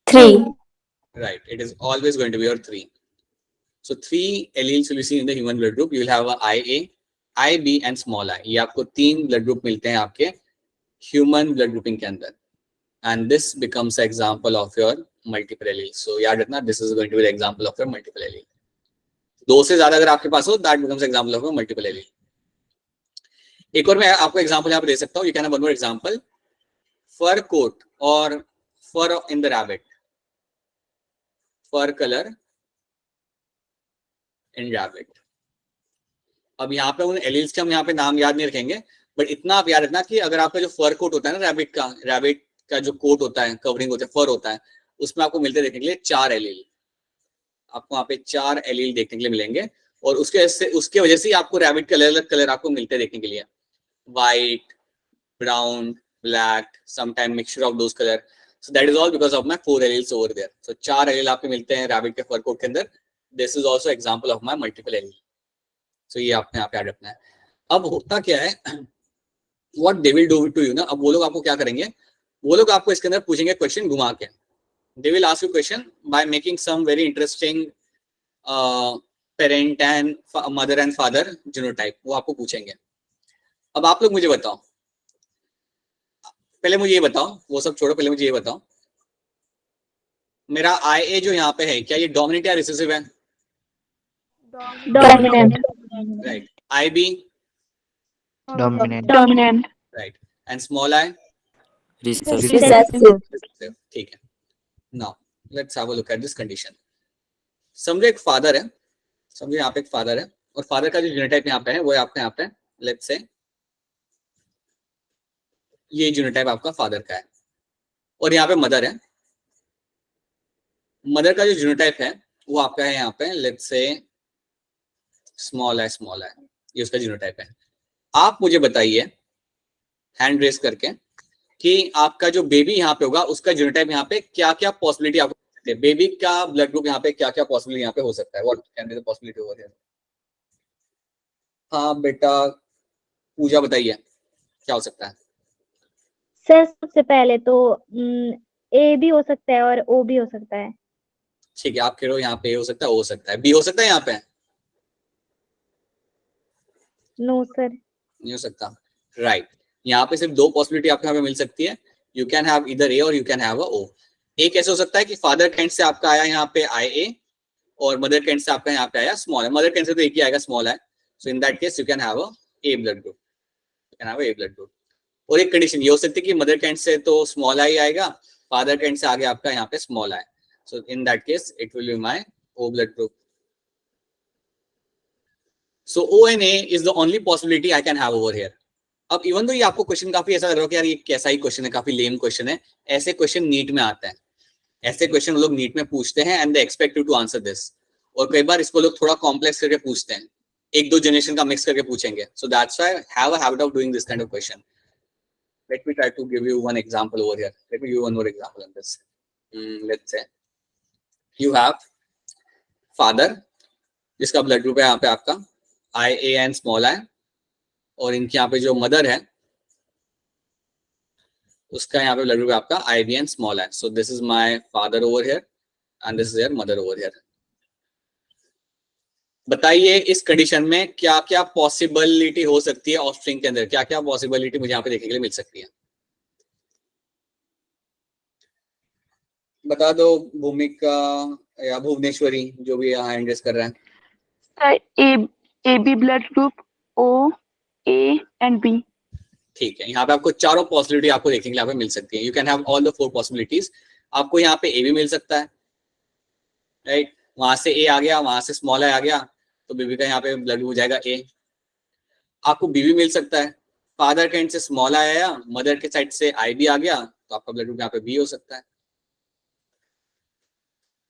Speaker 3: 3.
Speaker 1: Right, it is always going to be your 3. So 3 alleles will be seen in the human blood group. You will have a IA, IB and small I. ये आपको 3 blood group मिलते हैं आपके human blood grouping के अंदर, and this becomes an example of your multiple allele. So याद रखना, this is going to be the example of your multiple allele. 2 से ज्यादा अगर आपके पास हो, that becomes example of your multiple allele. एक और मैं आपको example यहाँ पे दे सकता हूँ. You can have one more example. Fur coat or fur in the rabbit. Fur color in rabbit. अब यहाँ पे उन एलील्स के हम यहाँ पे नाम याद नहीं रखेंगे, बट इतना आप याद रखना कि अगर आपका जो फर कोट होता है ना रैबिट का जो कोट होता है, कवरिंग होता है, फर होता है, उसमें आपको मिलते देखने के लिए 4 एलील। आपको वहाँ पे 4 एलील देखने के लिए मिलेंगे और उसके वजह से आपको रैबिट के अलग अलग कलर आपको मिलते देखने के लिए, white, brown, black, sometime mixture of those colour. So that is all because of my 4 alleles over there. So 4 allele आपको मिलते हैं रैबिट के फर कोट के अंदर। This is also example of my multiple allele. सो ये आपने यहाँ पे याद रखना है। अब होता क्या है, what they will do to you ना, अब वो लोग आपको क्या करेंगे, वो लोग आपको इसके अंदर पूछेंगे क्वेश्चन घुमा के। They will ask you question by making some very interesting parent and mother and father genotype, वो आपको पूछेंगे। अब आप लोग मुझे बताओ, पहले मुझे ये बताओ, वो सब छोड़ो, पहले मुझे ये बताओ, मेरा IA जो यहाँ पे है, क्या ये डोमिनेंट या रिसेसिव है?
Speaker 3: Dominant.
Speaker 1: Right. IB?
Speaker 2: Dominant.
Speaker 4: Dominant.
Speaker 1: Right. And small I?
Speaker 3: Recessive.
Speaker 1: ठीक है। Now let's have a look at this condition. समझो एक फादर है, समझो यहाँ पे एक फादर है और फादर का जो जीनोटाइप यहाँ पे है वो है आपका यहाँ पे, लेट्स से ये जीनोटाइप आपका फादर का है, और यहाँ पे मदर है। मदर का जो जीनोटाइप है वो आपका है यहाँ पे, लेट्स से स्मॉल है, ये उसका जीनोटाइप है। आप मुझे बताइए हैंड रेस करके कि आपका जो बेबी यहाँ पे होगा उसका जीनोटाइप यहाँ पे क्या क्या पॉसिबिलिटी आपको, बेबी का ब्लड ग्रुप यहाँ पे क्या क्या पॉसिबिलिटी यहाँ पे हो सकता है, what can be the possibility over here. हाँ बेटा पूजा बताइए क्या हो सकता है।
Speaker 3: सर सबसे पहले तो ए भी हो सकता है और ओ भी हो सकता है।
Speaker 1: ठीक है, आप कह रहे हो यहाँ पे हो सकता है, हो सकता है, बी हो सकता है यहाँ पे,
Speaker 3: नो सर।
Speaker 1: नहीं हो सकता, राइट। यहाँ पे सिर्फ दो पॉसिबिलिटी आपको यहाँ पे मिल सकती है, यू कैन हैव इधर ए और यू कैन हैव ओ। ए कैसे हो सकता है कि फादर कैंट से आपका आया यहाँ पे आई ए और मदर कैंट से आपका यहाँ पे आया स्मॉल है, मदर कैंट से तो एक ही आएगा स्मॉल है, so in that case you can have A blood group, you can have A blood group. और एक कंडीशन ये हो सकती है कि मदर कैंट से तो स्मॉल आई आएगा, फादर कैंट से आगे आपका यहाँ पे small I, so in that case it will be my O blood group. So O and A is the only possibility I can have over here. अब even तो ये आपको क्वेश्चन काफी ऐसा लग रहा है कि यार ये कैसा ही क्वेश्चन है, काफी लेम क्वेश्चन है, ऐसे क्वेश्चन नीट में आते हैं, ऐसे क्वेश्चन लोग नीट में पूछते हैं and they expect you to answer this. और कई बार इसको लोग थोड़ा कॉम्प्लेक्स करके पूछते हैं, एक दो जनरेशन का मिक्स करके पूछेंगे, so that's why have a habit of doing this kind of question. Let me try to give you one example over here, let me give one more example on this. Let's say you have father जिसका blood group है यहाँ पे आपका आई A N small आई, और इनके यहाँ पे जो मदर है उसका यहाँ पे ब्लड ग्रुप है आपका I B and small I. So this is my father over here and this is their mother over here. बताइए इस कंडीशन में क्या क्या पॉसिबिलिटी हो सकती है ऑफस्प्रिंग के अंदर, क्या क्या पॉसिबिलिटी मुझे यहाँ पे देखने के लिए मिल सकती है, बता दो भूमिका या भुवनेश्वरी जो भी यहाँ हैंड रेस कर रहा है।
Speaker 5: Sir A B blood group, O A and B.
Speaker 1: ठीक है, यहाँ पे आपको चारों पॉसिबिलिटी आपको देखने के लिए यहाँ पे मिल सकती है, you can have all the 4 possibilities. आपको यहाँ पे ए भी मिल सकता है, राइट, वहां से ए आ गया, वहां से स्मॉल आई आ गया, तो बेबी का यहाँ पे ब्लड हो जाएगा ए। आपको बी भी मिल सकता है, फादर के एंड से स्मॉल आई आया, मदर के साइड से आई भी आ गया, तो आपका ब्लड ग्रुप यहाँ पे बी हो सकता है।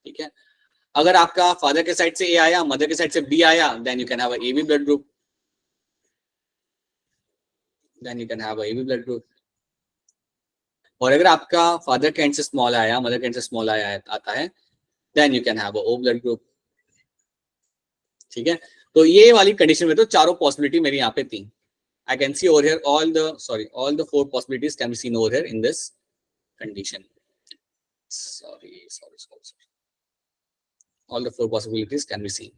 Speaker 1: ठीक है, अगर आपका फादर के साइड से ए आया, मदर के साइड से बी आया, then you can have A B blood group, then you can have A B blood group. और अगर आपका फादर के एंड से स्मॉल आया, मदर के एंड से स्मॉल आया आता है, then you can have O blood group. ठीक है, तो ये वाली कंडीशन में तो चारों पॉसिबिलिटी मेरी यहाँ पे थी। I can see over here all the 4 possibilities can be seen over here in this condition. Sorry. All the 4 possibilities can be seen.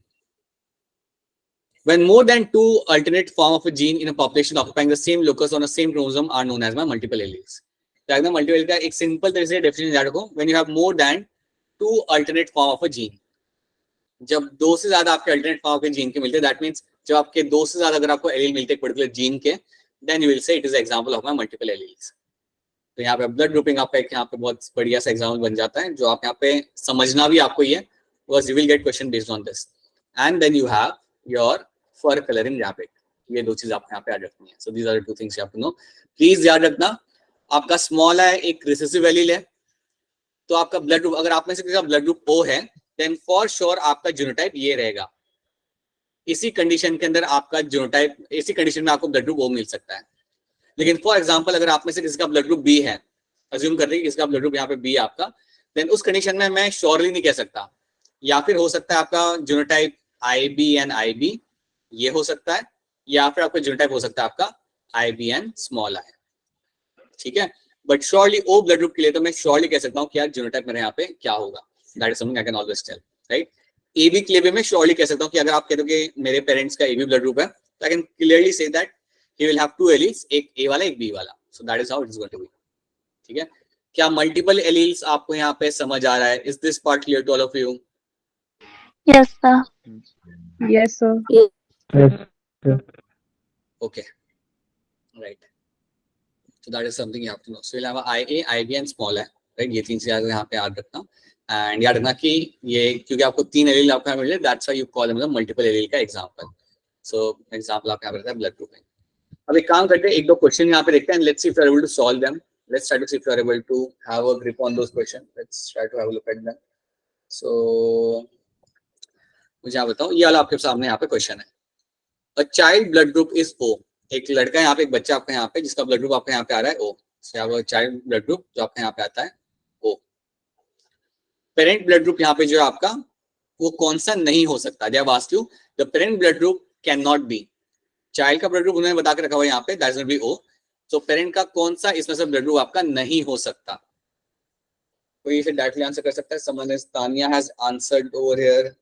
Speaker 1: When more than 2 alternate form of a gene in a population occupying the same locus on the same chromosome are known as my multiple alleles. तो एकदम multiple का एक simple तरीके से definition याद रखो, when you have more than 2 alternate form of a gene, जब 2 से ज्यादा आपके अल्टरनेट फॉर्म के जीन के मिलते हैं, दैट मींस जब आपके 2 से ज्यादा अगर आपको एलील मिलते हैं पर्टिकुलर जीन के, then you will say it is example of my multiple alleles. तो यहाँ पे ब्लड ग्रुपिंग आपका एक यहाँ पे बहुत बढ़िया सा एग्जांपल बन जाता है, जो आप यहाँ पे समझना भी आपको ही है, because you will get question based on this. And then you have your fur colouring rabbit, ये 2 चीज आपको यहाँ पे याद रखनी है। So these are the 2 things you have to know. Please याद रखना, आपका स्मॉल है एक रिसेसिव एलील है, तो आपका ब्लड ग्रुप, अगर आप में से किसी का ब्लड ग्रुप ओ है, देन फॉर श्योर आपका जीनोटाइप ये रहेगा। इसी कंडीशन के अंदर आपका जीनोटाइप, इसी कंडीशन में आपको ब्लड ग्रुप ओ मिल सकता है। लेकिन फॉर एग्जांपल अगर आप में से किसी का ब्लड ग्रुप बी है, अज्यूम कर रहे हैं किसी का ब्लड ग्रुप यहाँ पे बी है आपका, देन उस कंडीशन में मैं श्योरली नहीं कह सकता, या फिर हो सकता है आपका जीनोटाइप आई बी एन आई बी ये हो सकता है, या फिर आपका जीनोटाइप हो सकता है आपका I B and small I. ठीक है, but surely O blood group के लिए तो मैं श्योरली कह सकता हूँ कि यार जीनोटाइप मेरे यहाँ पे क्या होगा, that is something I can always tell, right. AB के लिए भी मैं श्योरली कह सकता हूँ कि अगर आप कहते हो कि मेरे पेरेंट्स का एबी ब्लड ग्रुप है, तो I can clearly say that he will have 2 alleles, एक ए वाला एक बी वाला, so that is how it is going to be. ठीक है, क्या मल्टीपल एलील्स आपको यहाँ पे समझ आ रहा है? Is this part clear to all of you?
Speaker 3: Yes sir.
Speaker 5: Yes sir.
Speaker 1: Okay, right. So that is something you have to know. So you'll have a IA, IB and small I, right? ये 3 चीजें यहाँ पे याद रखना, and याद रखना कि ये क्योंकि आपको 3 एलील आपको यहाँ मिल रहे, that's why you call them the multiple allele का एग्जांपल। So एग्जांपल आपका यहाँ पे रहता है ब्लड ग्रुपिंग। अब एक काम करते हैं, एक दो क्वेश्चन यहाँ पे देखते हैं, let's see if you are able to solve them. Let's try to see if you are able to have a grip on those questions. Let's try to have a look at them. So मुझे आप बताओ, ये वाला आपके सामने यहाँ पे question है, a child blood group is O, एक लड़का यहाँ पे, एक बच्चा आपका यहाँ पे जिसका ब्लड ग्रुप आपका यहाँ पे आ रहा है O, चाइल्ड ब्लड ग्रुप जो आपका यहाँ पे आता है O। पेरेंट ब्लड ग्रुप यहाँ पे जो है आपका वो कौन सा नहीं हो सकता, they have asked you the parent blood group can not be, child का ब्लड ग्रुप उन्होंने बता के रखा हुआ है यहाँ पे, that will B O। So parent का कौन सा इसमें से ब्लड ग्रुप आपका नहीं हो सकता, कोई इसे डायरेक्टली आंसर कर सकता है? Someone is, Tania has answered over here,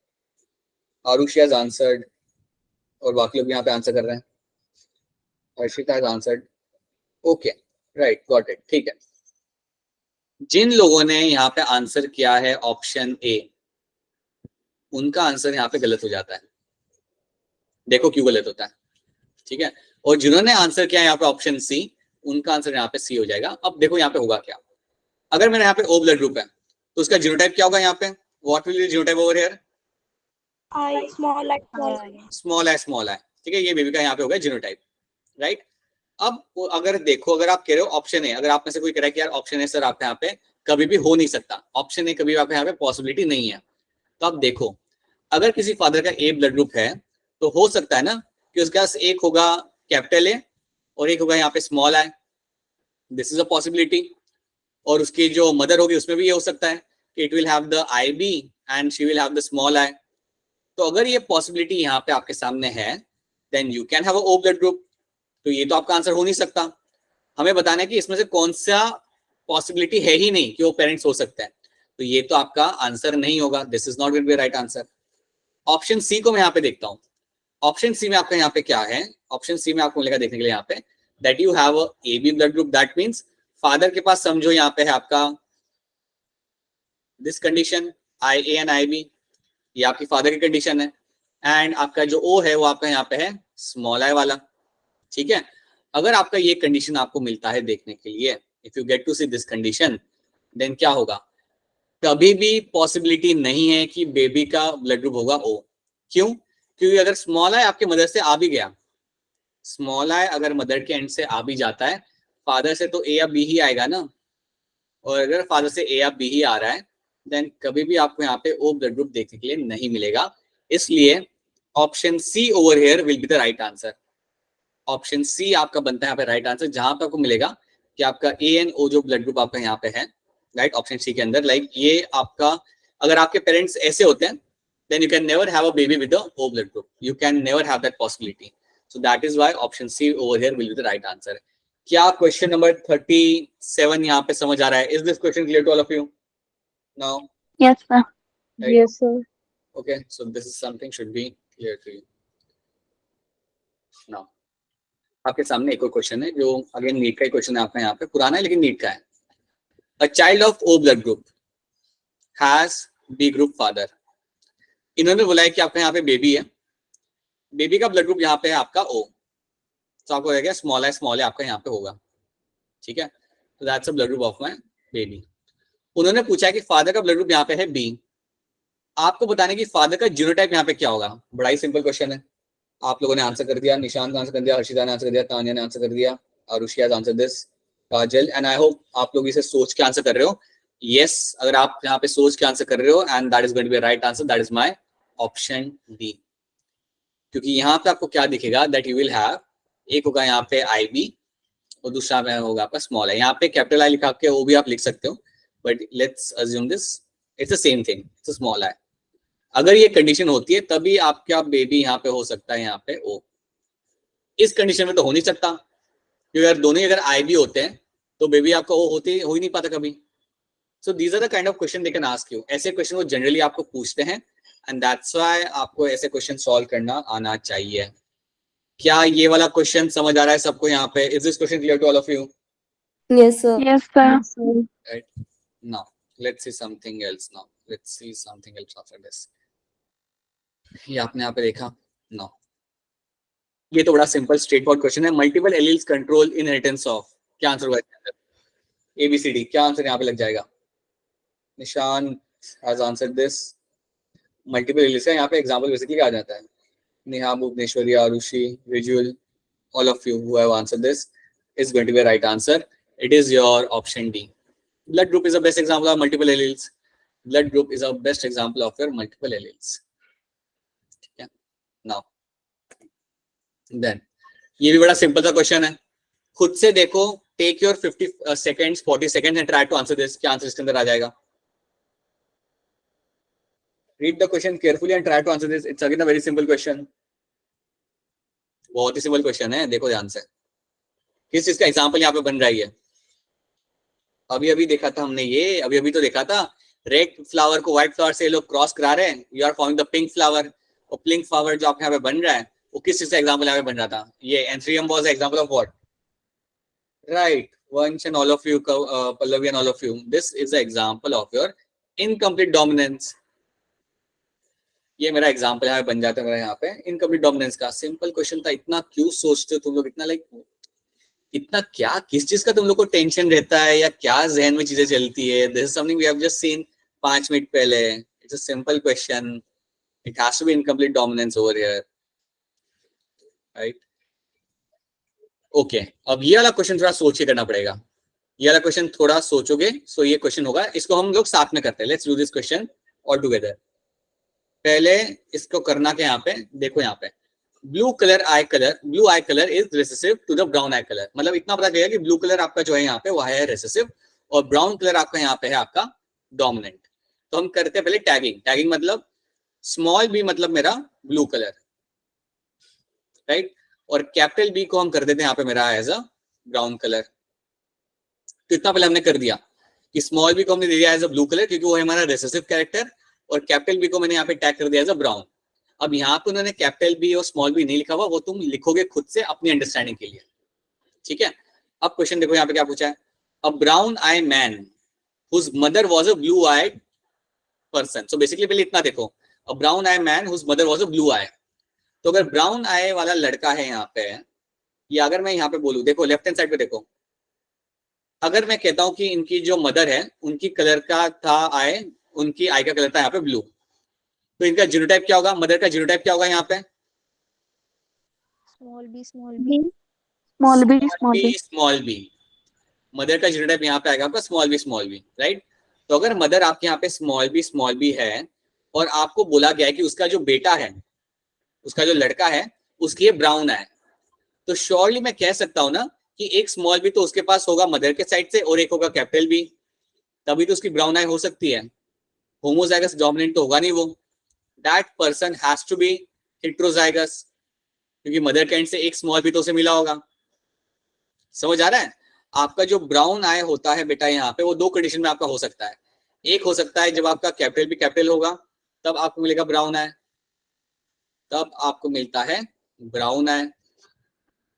Speaker 1: Arushi has answered, और बाकी लोग यहाँ पे आंसर कर रहे हैं, Harshita has answered, okay right got it, ठीक है। जिन लोगों ने यहाँ पे आंसर किया है ऑप्शन ए, उनका आंसर यहाँ पे गलत हो जाता है, देखो क्यों गलत होता है, ठीक है। और जिन्होंने आंसर किया यहाँ पे ऑप्शन सी, उनका आंसर यहाँ पे सी हो जाएगा। अब देखो यहाँ पे होगा क्या, अगर मेरे यहाँ पे O ब्लड ग्रुप है तो उसका जीनोटाइप क्या होगा यहाँ पे, what will B genotype over here?
Speaker 4: I, small I,
Speaker 1: small I, ठीक है, ये बेबी का यहाँ पे होगा जीनोटाइप, राइट। अब अगर देखो, अगर आप कह रहे हो ऑप्शन ए, अगर आप में से कोई कह रहा है कि यार ऑप्शन ए सर आपके यहाँ पे कभी भी हो नहीं सकता, ऑप्शन ए कभी आपके यहाँ पे पॉसिबिलिटी नहीं है, तो आप देखो अगर किसी फादर का ए ब्लड ग्रुप है तो हो सकता है ना कि उसके पास एक होगा कैपिटल ए और एक होगा यहाँ पे small I, this is a possibility. और उसकी जो मदर होगी उसमें भी ये हो सकता है कि it will have the I B and she will have the small I. तो अगर ये पॉसिबिलिटी यहाँ पे आपके सामने है, then you can have a O blood group. तो ये तो आपका आंसर हो नहीं सकता, हमें बताना है कि इसमें से कौन सा पॉसिबिलिटी है ही नहीं कि वो पेरेंट्स हो सकते हैं, तो ये तो आपका आंसर नहीं होगा, this is not going to be right answer. Option C को मैं यहाँ पे देखता हूँ, ऑप्शन सी में आपका यहाँ पे क्या है, ऑप्शन सी में आपको मिलेगा देखने के लिए यहाँ पे that you have a AB blood group, that means father के पास समझो यहाँ पे है आपका this condition IA and IB, ये आपकी फादर की कंडीशन है, एंड आपका जो O है वो आपका यहाँ पे है स्मॉल आई वाला, ठीक है। अगर आपका ये कंडीशन आपको मिलता है देखने के लिए, if you get to see this condition, then क्या होगा, कभी भी पॉसिबिलिटी नहीं है कि बेबी का ब्लड ग्रुप होगा O। क्यों? क्योंकि अगर स्मॉल आई आपके मदर से आ भी गया, स्मॉल आई अगर मदर के एंड से आ भी जाता है, फादर से तो A या B ही आएगा ना, और अगर फादर से A या B ही आ रहा है, देन कभी भी आपको यहाँ पे O ब्लड ग्रुप देखने के लिए नहीं मिलेगा। इसलिए option C over here will be the right answer. Option C आपका बनता है यहाँ पे राइट आंसर, जहां पे आपको मिलेगा कि आपका A एंड O जो ब्लड ग्रुप आपका यहाँ पे है, राइट, ऑप्शन सी के अंदर, लाइक ये आपका, अगर आपके पेरेंट्स ऐसे होते हैं, then you can never have a baby with the O blood group. You can never have that possibility. So that is why option C over here will be the right answer. क्या question number 37 यहाँ पे समझ आ रहा है? Is this question clear to all of you? Now?
Speaker 5: Yes, sir.
Speaker 1: Right?
Speaker 3: Yes, sir.
Speaker 1: Okay, so this is something should be clear to you. Now, आपके सामने एक और क्वेश्चन है जो अगेन नीट का ही क्वेश्चन है आपका यहाँ पे, पुराना है लेकिन नीट का है। A child of O blood group has B group father. इन्होंने बोला है कि आपका यहाँ पे बेबी है, बेबी का ब्लड ग्रुप यहाँ पे है आपका O, तो आपको क्या स्मॉल है आपका यहाँ पे होगा, ठीक है। तो that's a blood group of my baby. उन्होंने पूछा है कि फादर का ब्लड ग्रुप यहाँ पे है B, आपको बताने की फादर का जीनोटाइप यहाँ पे क्या होगा। बड़ा ही सिंपल क्वेश्चन है, आप लोगों ने आंसर कर दिया, निशांत ने आंसर कर दिया, हर्षिता ने आंसर कर दिया, तानिया ने आंसर कर दिया, Arushi has answer this, Kajal, and I hope आप लोग इसे सोच के आंसर कर रहे हो। यस, अगर आप यहाँ पे सोच के आंसर कर रहे हो, and that is going to be right answer, that is my option D. क्योंकि यहाँ पे आपको क्या दिखेगा, दैट यू विल हैव, एक होगा यहाँ पे IB और दूसरा में होगा आपका स्मॉल आई। यहाँ पे कैपिटल आई लिखा के वो भी आप लिख सकते हो, but let's assume this it's the same thing, it's a small I. अगर ये कंडीशन होती है तभी आपका बेबी यहाँ पे हो सकता है यहाँ पे O। इस कंडीशन में तो हो नहीं सकता, क्योंकि अगर दोनों ही अगर IB होते हैं तो बेबी आपका O होते हो ही नहीं पाता कभी। So these are the kind of question they can ask you, ऐसे क्वेश्चन वो जनरली आपको पूछते हैं, एंड दैट्स व्हाई आपको ऐसे क्वेश्चन सॉल्व करना आना चाहिए। क्या ये वाला क्वेश्चन समझ आ रहा है सबको यहाँ पे? Is this question clear to all of you?
Speaker 4: Yes, sir.
Speaker 5: Yes, sir.
Speaker 3: Yes, sir.
Speaker 1: Right. Now let's see something else. Now let's see something else after this. ये आपने यहाँ पे देखा। नो, ये तो बड़ा सिंपल स्ट्रेट फॉरवर्ड क्वेश्चन है। Multiple alleles control inheritance of, क्या आंसर होगा इसके अंदर? ABCD, क्या आंसर यहाँ पे लग जाएगा? Nishan has answered this. Multiple alleles है यहाँ पे, एग्जांपल बेसिकली क्या आ जाता है? नेहा, भुवनेश्वरी, आरुषि, विजुअल, all of you who have answered this is going to be a right answer. It is your option D. Blood group is the best example of multiple alleles. Blood group is a best example of your multiple alleles. Yeah. Now, then ये भी बड़ा simple सा question है, खुद से देखो, take your 50 seconds 40 seconds and try to answer this. क्या answer इसके अंदर आ जाएगा? Read the question carefully and try to answer this. It's again a very simple question, बहुत ही सिंपल क्वेश्चन है, देखो ध्यान से। किस चीज का एग्जाम्पल यहाँ पे बन रही है? अभी अभी देखा था हमने ये, अभी अभी तो देखा था, रेड फ्लावर को व्हाइट फ्लावर से लोग क्रॉस करा रहे हैं, you are forming the pink flower. और पिंक फ्लावर जो आपके यहाँ पे बन रहा है वो किस चीज का एग्जाम्पल यहाँ पे बन रहा था? ये antirrhinum was example of what? Right, Vansh and all of you, Pallavi and all of you, this is the example of your incomplete dominance. ये मेरा एग्जाम्पल यहाँ पे बन जाता है, मेरा यहाँ पे इनकम्प्लीट डोमिनेंस का। सिंपल क्वेश्चन था, इतना क्यों सोचते हो तुम लोग, इतना लाइक इतना क्या, किस चीज का तुम लोग को टेंशन रहता है या क्या जहन में चीजें चलती है? This is something we have just seen 5 minute पहले। It's a simple question, it has to be incomplete dominance over here, right? Okay, अब ये वाला क्वेश्चन थोड़ा सोच के करना पड़ेगा, ये वाला क्वेश्चन थोड़ा सोचोगे सो ये क्वेश्चन होगा। इसको हम लोग साथ में करते हैं, let's do this question all together. पहले इसको करना क्या, यहाँ पे देखो, यहाँ पे blue eye colour is recessive to the brown eye colour. मतलब इतना पता चलेगा कि ब्लू कलर आपका जो है यहाँ पे वो है रेसेसिव और ब्राउन कलर आपका यहाँ पे है आपका डोमिनेंट। तो हम करते हैं पहले टैगिंग। टैगिंग मतलब स्मॉल बी मतलब मेरा ब्लू कलर, राइट? और कैपिटल बी को हम कर देते हैं यहाँ पे मेरा एज अ ब्राउन कलर। तो इतना पहले हमने कर दिया कि स्मॉल बी को हमने दे दिया एज अ ब्लू कलर क्योंकि वो है हमारा रेसेसिव कैरेक्टर, और कैपिटल बी को मैंने यहाँ पे टैग कर दिया एज अ ब्राउन। अब यहाँ पे उन्होंने कैपिटल बी और स्मॉल बी नहीं लिखा हुआ, वो तुम लिखोगे खुद से अपनी अंडरस्टैंडिंग के लिए, ठीक है? अब क्वेश्चन देखो यहाँ पे क्या पूछा है, a brown eye man whose mother was a blue eyed person. So basically पहले इतना देखो, a brown eye man whose mother was a blue eye. तो अगर ब्राउन आई वाला लड़का है यहाँ पे, या अगर मैं यहाँ पे बोलूं, देखो लेफ्ट हैंड साइड पे देखो, अगर मैं कहता हूं कि इनकी जो मदर है उनकी कलर का था आई, उनकी आई का कलर था यहाँ पे ब्लू, तो इनका जीनोटाइप क्या होगा? मदर का जीनोटाइप क्या होगा यहाँ पे?
Speaker 4: Small b.
Speaker 5: small b.
Speaker 1: Small b. Mother का जीनोटाइप यहाँ पे आएगा आपका स्मॉल बी, राइट? तो अगर मदर आपके यहाँ पे स्मॉल बी है और आपको बोला गया है कि उसका जो बेटा है, उसका जो लड़का है, उसकी ब्राउन है, तो श्योरली मैं कह सकता हूं ना कि एक स्मॉल बी तो उसके पास होगा मदर के साइड से और एक होगा कैपिटल बी, तभी तो उसकी ब्राउन आई हो सकती है। होमोजाइगस डोमिनेंट तो होगा नहीं वो। That person has to be heterozygous, क्योंकि मदर के एंड से एक स्मॉल बी तो उसे मिला होगा। समझ आ रहा है? आपका जो ब्राउन आई होता है बेटा यहाँ पे, वो दो कंडीशन में आपका हो सकता है। एक हो सकता है जब आपका कैपिटल बी कैपिटल होगा तब आपको मिलेगा ब्राउन आई, तब आपको मिलता है ब्राउन आई।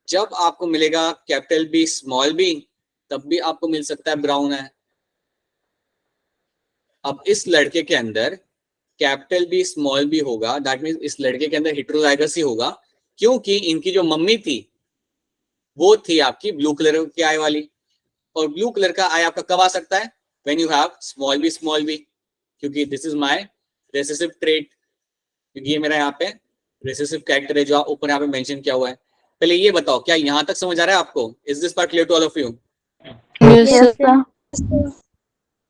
Speaker 1: जब आपको मिलेगा कैपिटल बी स्मॉल बी तब भी आपको मिल सकता है ब्राउन आई। अब इस लड़के के अंदर कैपिटल बी स्मॉल बी होगा, दैट मींस इस लड़के के अंदर हेटेरोजाइगस ही होगा, क्योंकि इनकी जो मम्मी थी वो थी आपकी ब्लू कलर की आई वाली, और ब्लू कलर का आई आपका कब आ सकता है? When you have small B, क्योंकि this is my recessive trait, क्योंकि ये मेरा यहाँ पे रेसेसिव कैरेक्टर है जो ऊपर यहाँ पे मेंशन किया हुआ है। पहले ये बताओ, क्या यहाँ तक समझ आ रहा है आपको? Is this part clear to all of you?
Speaker 5: Yes,
Speaker 3: Yes,
Speaker 5: sir.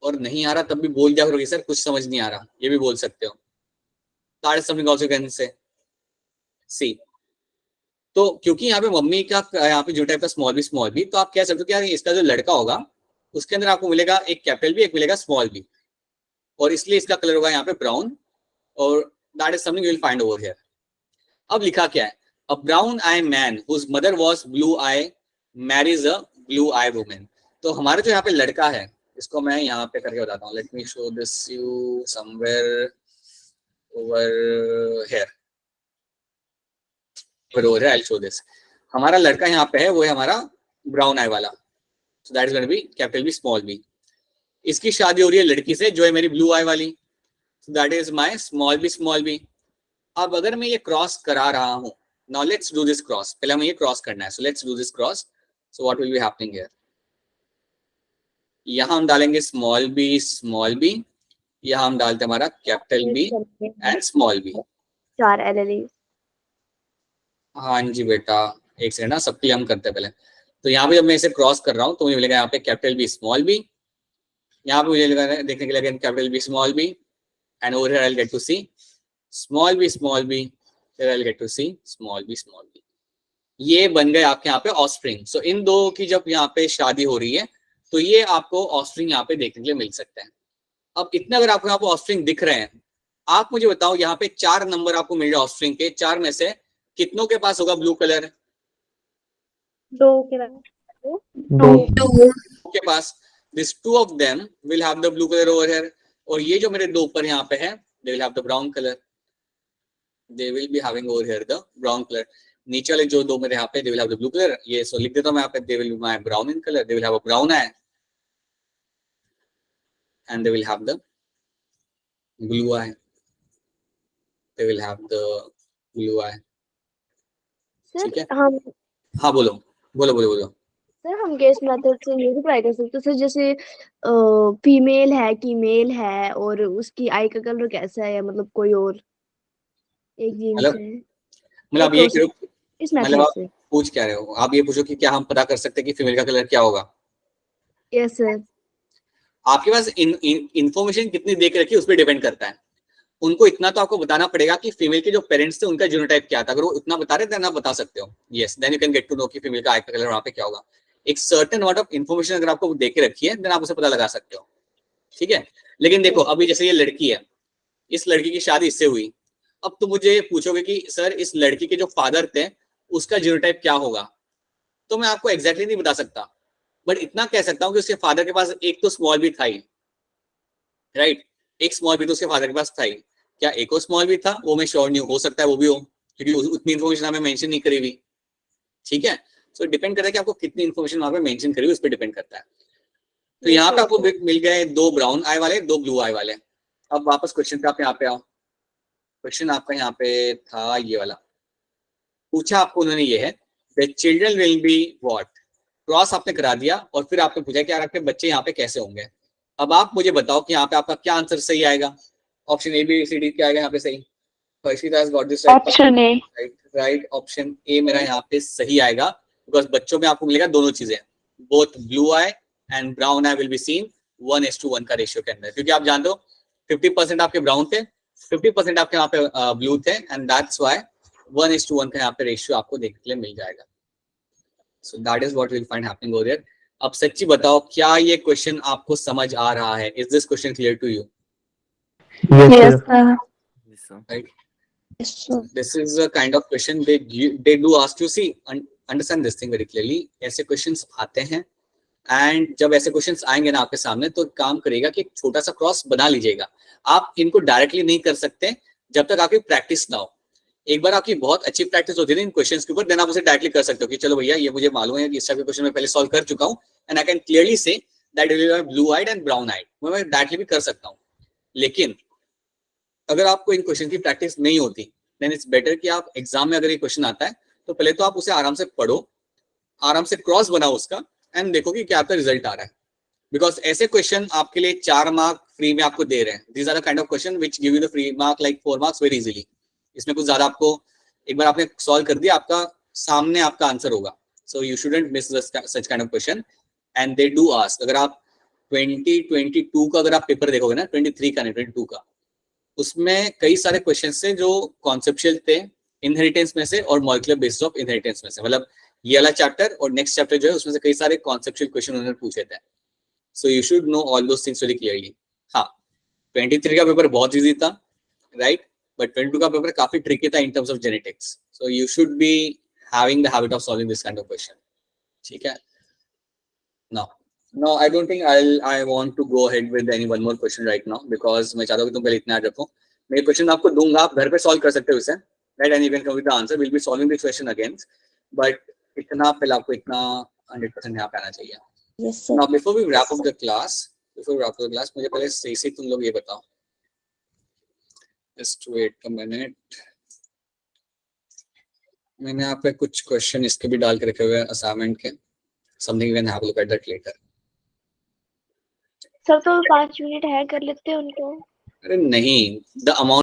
Speaker 1: और नहीं आ रहा तब भी बोल दिया करो कि सर कुछ समझ नहीं आ रहा, ये भी बोल सकते हो। That is something also can say see. तो क्योंकि यहाँ पे मम्मी का यहाँ पे जो टाइप का स्मॉल बी, तो आप कह सकते हो कि यार इसका जो लड़का होगा उसके अंदर आपको मिलेगा एक कैपिटल बी, एक मिलेगा स्मॉल बी, और इसलिए इसका कलर होगा यहाँ पे ब्राउन, और that is something you will find over here. अब लिखा क्या है? A brown eye man whose mother was blue eye marries a blue eye woman. तो हमारा जो यहाँ पे लड़का है, इसको मैं यहाँ पे करके बताता हूँ। Let me show this you somewhere over here, over here I will show this. हमारा लड़का यहाँ पे है, वो है हमारा ब्राउन आई वाला, so that is going to be capital B small b. इसकी शादी हो रही है लड़की से जो है मेरी ब्लू आई वाली, so that is my small b. अब अगर मैं ये क्रॉस करा रहा हूं, now let's do this cross, पहले हमें ये क्रॉस करना है, so let's do this cross. So what will be happening here? यहां हम डालेंगे स्मॉल बी, यहां हम डालते हैं हमारा capital B and small b.
Speaker 3: 4 LLE।
Speaker 1: हाँ जी बेटा, एक सेकंड ना, सबके लिए हम करते हैं पहले। तो यहाँ पे जब मैं इसे क्रॉस कर रहा हूँ तो मुझे मिलेगा यहाँ पे कैपिटल बी स्मॉल बी, यहाँ पे मुझे देखने के लिए capital B small B, and over here I will get to see small B, फिर I will get to see small B. ये बन गए आपके यहाँ पे ऑफस्प्रिंग। सो इन दो की जब यहाँ पे शादी हो रही है तो ये आपको ऑफस्प्रिंग यहाँ पे देखने के लिए मिल सकते हैं। अब इतने अगर आपको यहाँ पे ऑफस्प्रिंग दिख रहे हैं, आप मुझे बताओ यहाँ पे 4 नंबर आपको मिल रहे ऑफस्प्रिंग के, 4 में से कितनों के पास होगा ब्लू कलर?
Speaker 3: 2 के बाद
Speaker 2: 2
Speaker 1: के पास। This 2 of them will have the blue color over here, और ये जो मेरे 2 ऊपर यहाँ पे है they will have the brown color, they will be having over here the brown color। नीचे वाले जो 2 मेरे यहाँ पे they will have the blue color, ये सो लिख देता हूँ मैं यहाँ पे they will be my brown in color, they will have a brown eye and they will have the blue eye, they will have the blue eye। ठीक है,
Speaker 4: sir हम
Speaker 1: हाँ बोलो बोलो बोलो बोलो।
Speaker 4: सर हम गेस मेथड से ये भी ट्राई कर सकते हैं सर, जैसे फीमेल है कि मेल है और उसकी आई का कलर कैसा है, या मतलब कोई और एक जीन
Speaker 1: मतलब
Speaker 4: से है,
Speaker 1: मतलब आप ये करो,
Speaker 4: इस
Speaker 1: मतलब
Speaker 4: मेथड
Speaker 1: आप
Speaker 4: से।
Speaker 1: पूछ क्या रहे हो? आप ये पूछो कि क्या हम पता कर सकते हैं कि फीमेल का कलर क्या होगा?
Speaker 4: Yes sir.
Speaker 1: आपके पास इंफॉर्मेशन कितनी देख रखी है उस पर डिपेंड करता है। उनको इतना तो आपको बताना पड़ेगा कि फीमेल के जो पेरेंट्स थे उनका जीनोटाइप क्या था। अगर वो इतना बता रहे थे आप बता सकते हो, yes, then you can get to know कि फीमेल का आई का कलर वहां पे क्या होगा। एक सर्टेन अमाउंट ऑफ इन्फॉर्मेशन अगर आपको दे के रखी है देन आप उसे पता लगा सकते हो। ठीक है, लेकिन देखो अभी जैसे ये लड़की है, इस लड़की की शादी इससे हुई, अब तो मुझे पूछोगे कि सर इस लड़की के जो फादर थे उसका जीनोटाइप क्या होगा, तो मैं आपको एग्जैक्टली नहीं बता सकता, बट इतना कह सकता हूँ कि उसके फादर के पास एक तो स्मॉल भी था ही, राइट, एक स्मॉल भी तो उसके फादर के पास था ही। क्या एक और स्मॉल भी था वो मैं श्योर नहीं हूँ, हो सकता है वो भी हो, क्योंकि उतनी इन्फॉर्मेशन हमें मेंशन नहीं करी हुई। ठीक है, सो डिपेंड करता है कि आपको कितनी इन्फॉर्मेशन वहां पे मेंशन करी हुई, उस पर डिपेंड करता है। तो यहाँ पे आपको मिल गए 2 ब्राउन आई वाले, 2 ब्लू आई वाले। अब वापस क्वेश्चन पे आप यहाँ पे आओ। क्वेश्चन आपका यहाँ पे था ये वाला, पूछा आपको उन्होंने ये है the children will be what, cross आपने करा दिया और फिर आपने पूछा कि यार आपके बच्चे यहाँ पे कैसे होंगे। अब आप मुझे बताओ कि यहाँ पे आपका क्या आंसर सही आएगा। Option A B C D क्या आएगा यहाँ पे सही? Harshita has got this
Speaker 5: option A.
Speaker 1: Right, option A मेरा यहाँ पे सही आएगा, बिकॉज बच्चों में आपको मिलेगा दोनों चीजें, both blue I and brown I will be seen 1:1 का रेशियो के अंदर, क्योंकि आप जानते हो 50% आपके ब्राउन थे, 50% आपके यहाँ पे ब्लू थे, एंड दैट्स व्हाई 1:1 का यहाँ पे रेशियो आपको देखने के लिए मिल जाएगा। सो that is what will find happening over here. अब सच्ची बताओ क्या ये क्वेश्चन आपको समझ आ रहा है? Is this question clear to you?
Speaker 2: Yes, sir.
Speaker 1: Right. This is a kind of question they do ask you. See, understand this thing very clearly. ऐसे questions आते हैं, and जब ऐसे questions आएंगे ना आपके सामने तो काम करेगा कि एक छोटा सा क्रॉस बना लीजिएगा। आप इनको डायरेक्टली नहीं कर सकते जब तक आपकी प्रैक्टिस ना हो। एक बार आपकी बहुत अच्छी प्रैक्टिस होती है इन क्वेश्चंस के ऊपर, देन आप उसे डायरेक्टली कर सकते हो कि चलो भैया ये मुझे मालूम है कि इस टाइप के क्वेश्चन मैं पहले सॉल्व कर चुका हूँ, and I can clearly say that will be blue eyed and brown eyed, मैं डायरेक्टली भी कर सकता हूँ। लेकिन अगर आपको इन क्वेश्चन की प्रैक्टिस नहीं होती देन इट्स बेटर कि आप एग्जाम में अगर ये क्वेश्चन आता है तो पहले तो आप उसे आराम से पढ़ो, आराम से क्रॉस बनाओ उसका, एंड देखो कि क्या आपका रिजल्ट आ रहा है। बिकॉज ऐसे क्वेश्चन आपके लिए 4 मार्क फ्री में आपको दे रहे हैं। These are the kind of question which give you the free mark like 4 marks very easily. इसमें कुछ ज्यादा आपको एक बार आपने सॉल्व कर दिया, आपका सामने आपका आंसर होगा। So you shouldn't miss such kind of question, and they do ask. अगर आप 2022 का अगर आप पेपर देखोगे ना, 23 का नहीं 22 का, उसमें कई सारे क्वेश्चन से जो कॉन्सेप्चुअल थे इनहेरिटेंस में से और मॉलिक्यूलर बेसिस ऑफ इनहेरिटेंस में से, मतलब ये वाला चैप्टर और नेक्स्ट चैप्टर जो है उसमें से कई सारे कॉन्सेप्चुअल क्वेश्चन उन्होंने पूछे थे। So you should know all those things very clearly. हाँ, 23 का पेपर बहुत इजी था, राइट, बट 22 का पेपर काफी ट्रिकी था in terms of genetics. So you should be having the habit of solving this kind of question. ठीक है, No, I don't think I want to go ahead with any one more question right now because मैं चाहता हूँ कि तुम पहले इतना याद रखो। मैं क्वेश्चन आपको दूंगा, आप घर पे सॉल्व कर सकते हो इसे, right, and you can come with the answer. We'll be solving this question again, but इतना पहले आपको इतना 100% यहाँ पे आना चाहिए।
Speaker 4: Yes, sir.
Speaker 1: Now before we wrap up the class, मुझे पहले सही से तुम लोग ये बताओ। Just wait a minute. मैंने यहाँ पे कुछ क्वेश्चन इसके भी डाल के रखे हुए हैं असाइनमेंट के। Something we can have a look at that later.
Speaker 4: Sir तो 5 मिनट है, कर लेते हैं उनको।
Speaker 1: अरे नहीं, द अमाउंट